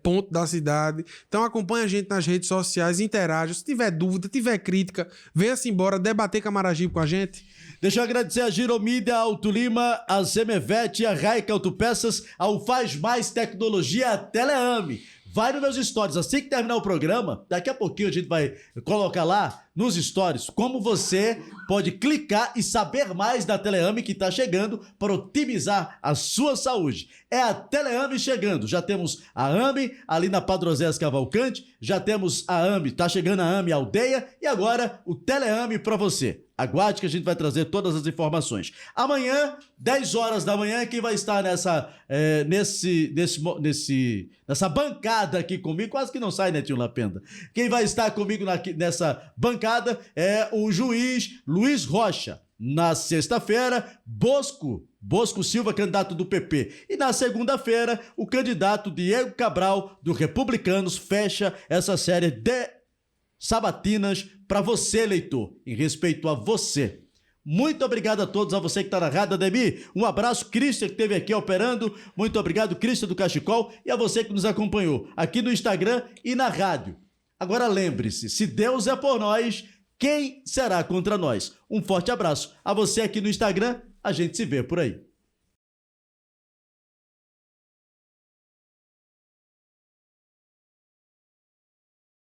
ponto da cidade. Então acompanha a gente nas redes sociais, interaja. Se tiver dúvida, tiver crítica, venha-se embora debater Camaragibe com a gente. Deixa eu agradecer a Giromídia, a Auto Lima, a Zemevete, a Raica Autopeças, ao Faz Mais Tecnologia, a Teleame. Vai nos meus stories, assim que terminar o programa, daqui a pouquinho a gente vai colocar lá nos stories como você pode clicar e saber mais da Teleame que está chegando para otimizar a sua saúde. É a Teleame chegando, já temos a AME ali na Padrozés Cavalcante, já temos a AME, tá chegando a AME Aldeia e agora o Teleame para você. Aguarde que a gente vai trazer todas as informações. Amanhã, 10 horas da manhã, quem vai estar nessa bancada aqui comigo, quase que não sai, né, tio Lapenda? Quem vai estar comigo nessa bancada é o juiz Luiz Rocha. Na sexta-feira, Bosco Silva, candidato do PP. E na segunda-feira, o candidato Diego Cabral, do Republicanos, fecha essa série de sabatinas para você, eleitor, em respeito a você. Muito obrigado a todos, a você que está na rádio, Ademir. Um abraço, Cristian, que esteve aqui operando. Muito obrigado, Cristian do Cachecol. E a você que nos acompanhou aqui no Instagram e na rádio. Agora lembre-se, se Deus é por nós, quem será contra nós? Um forte abraço. A você aqui no Instagram, a gente se vê por aí.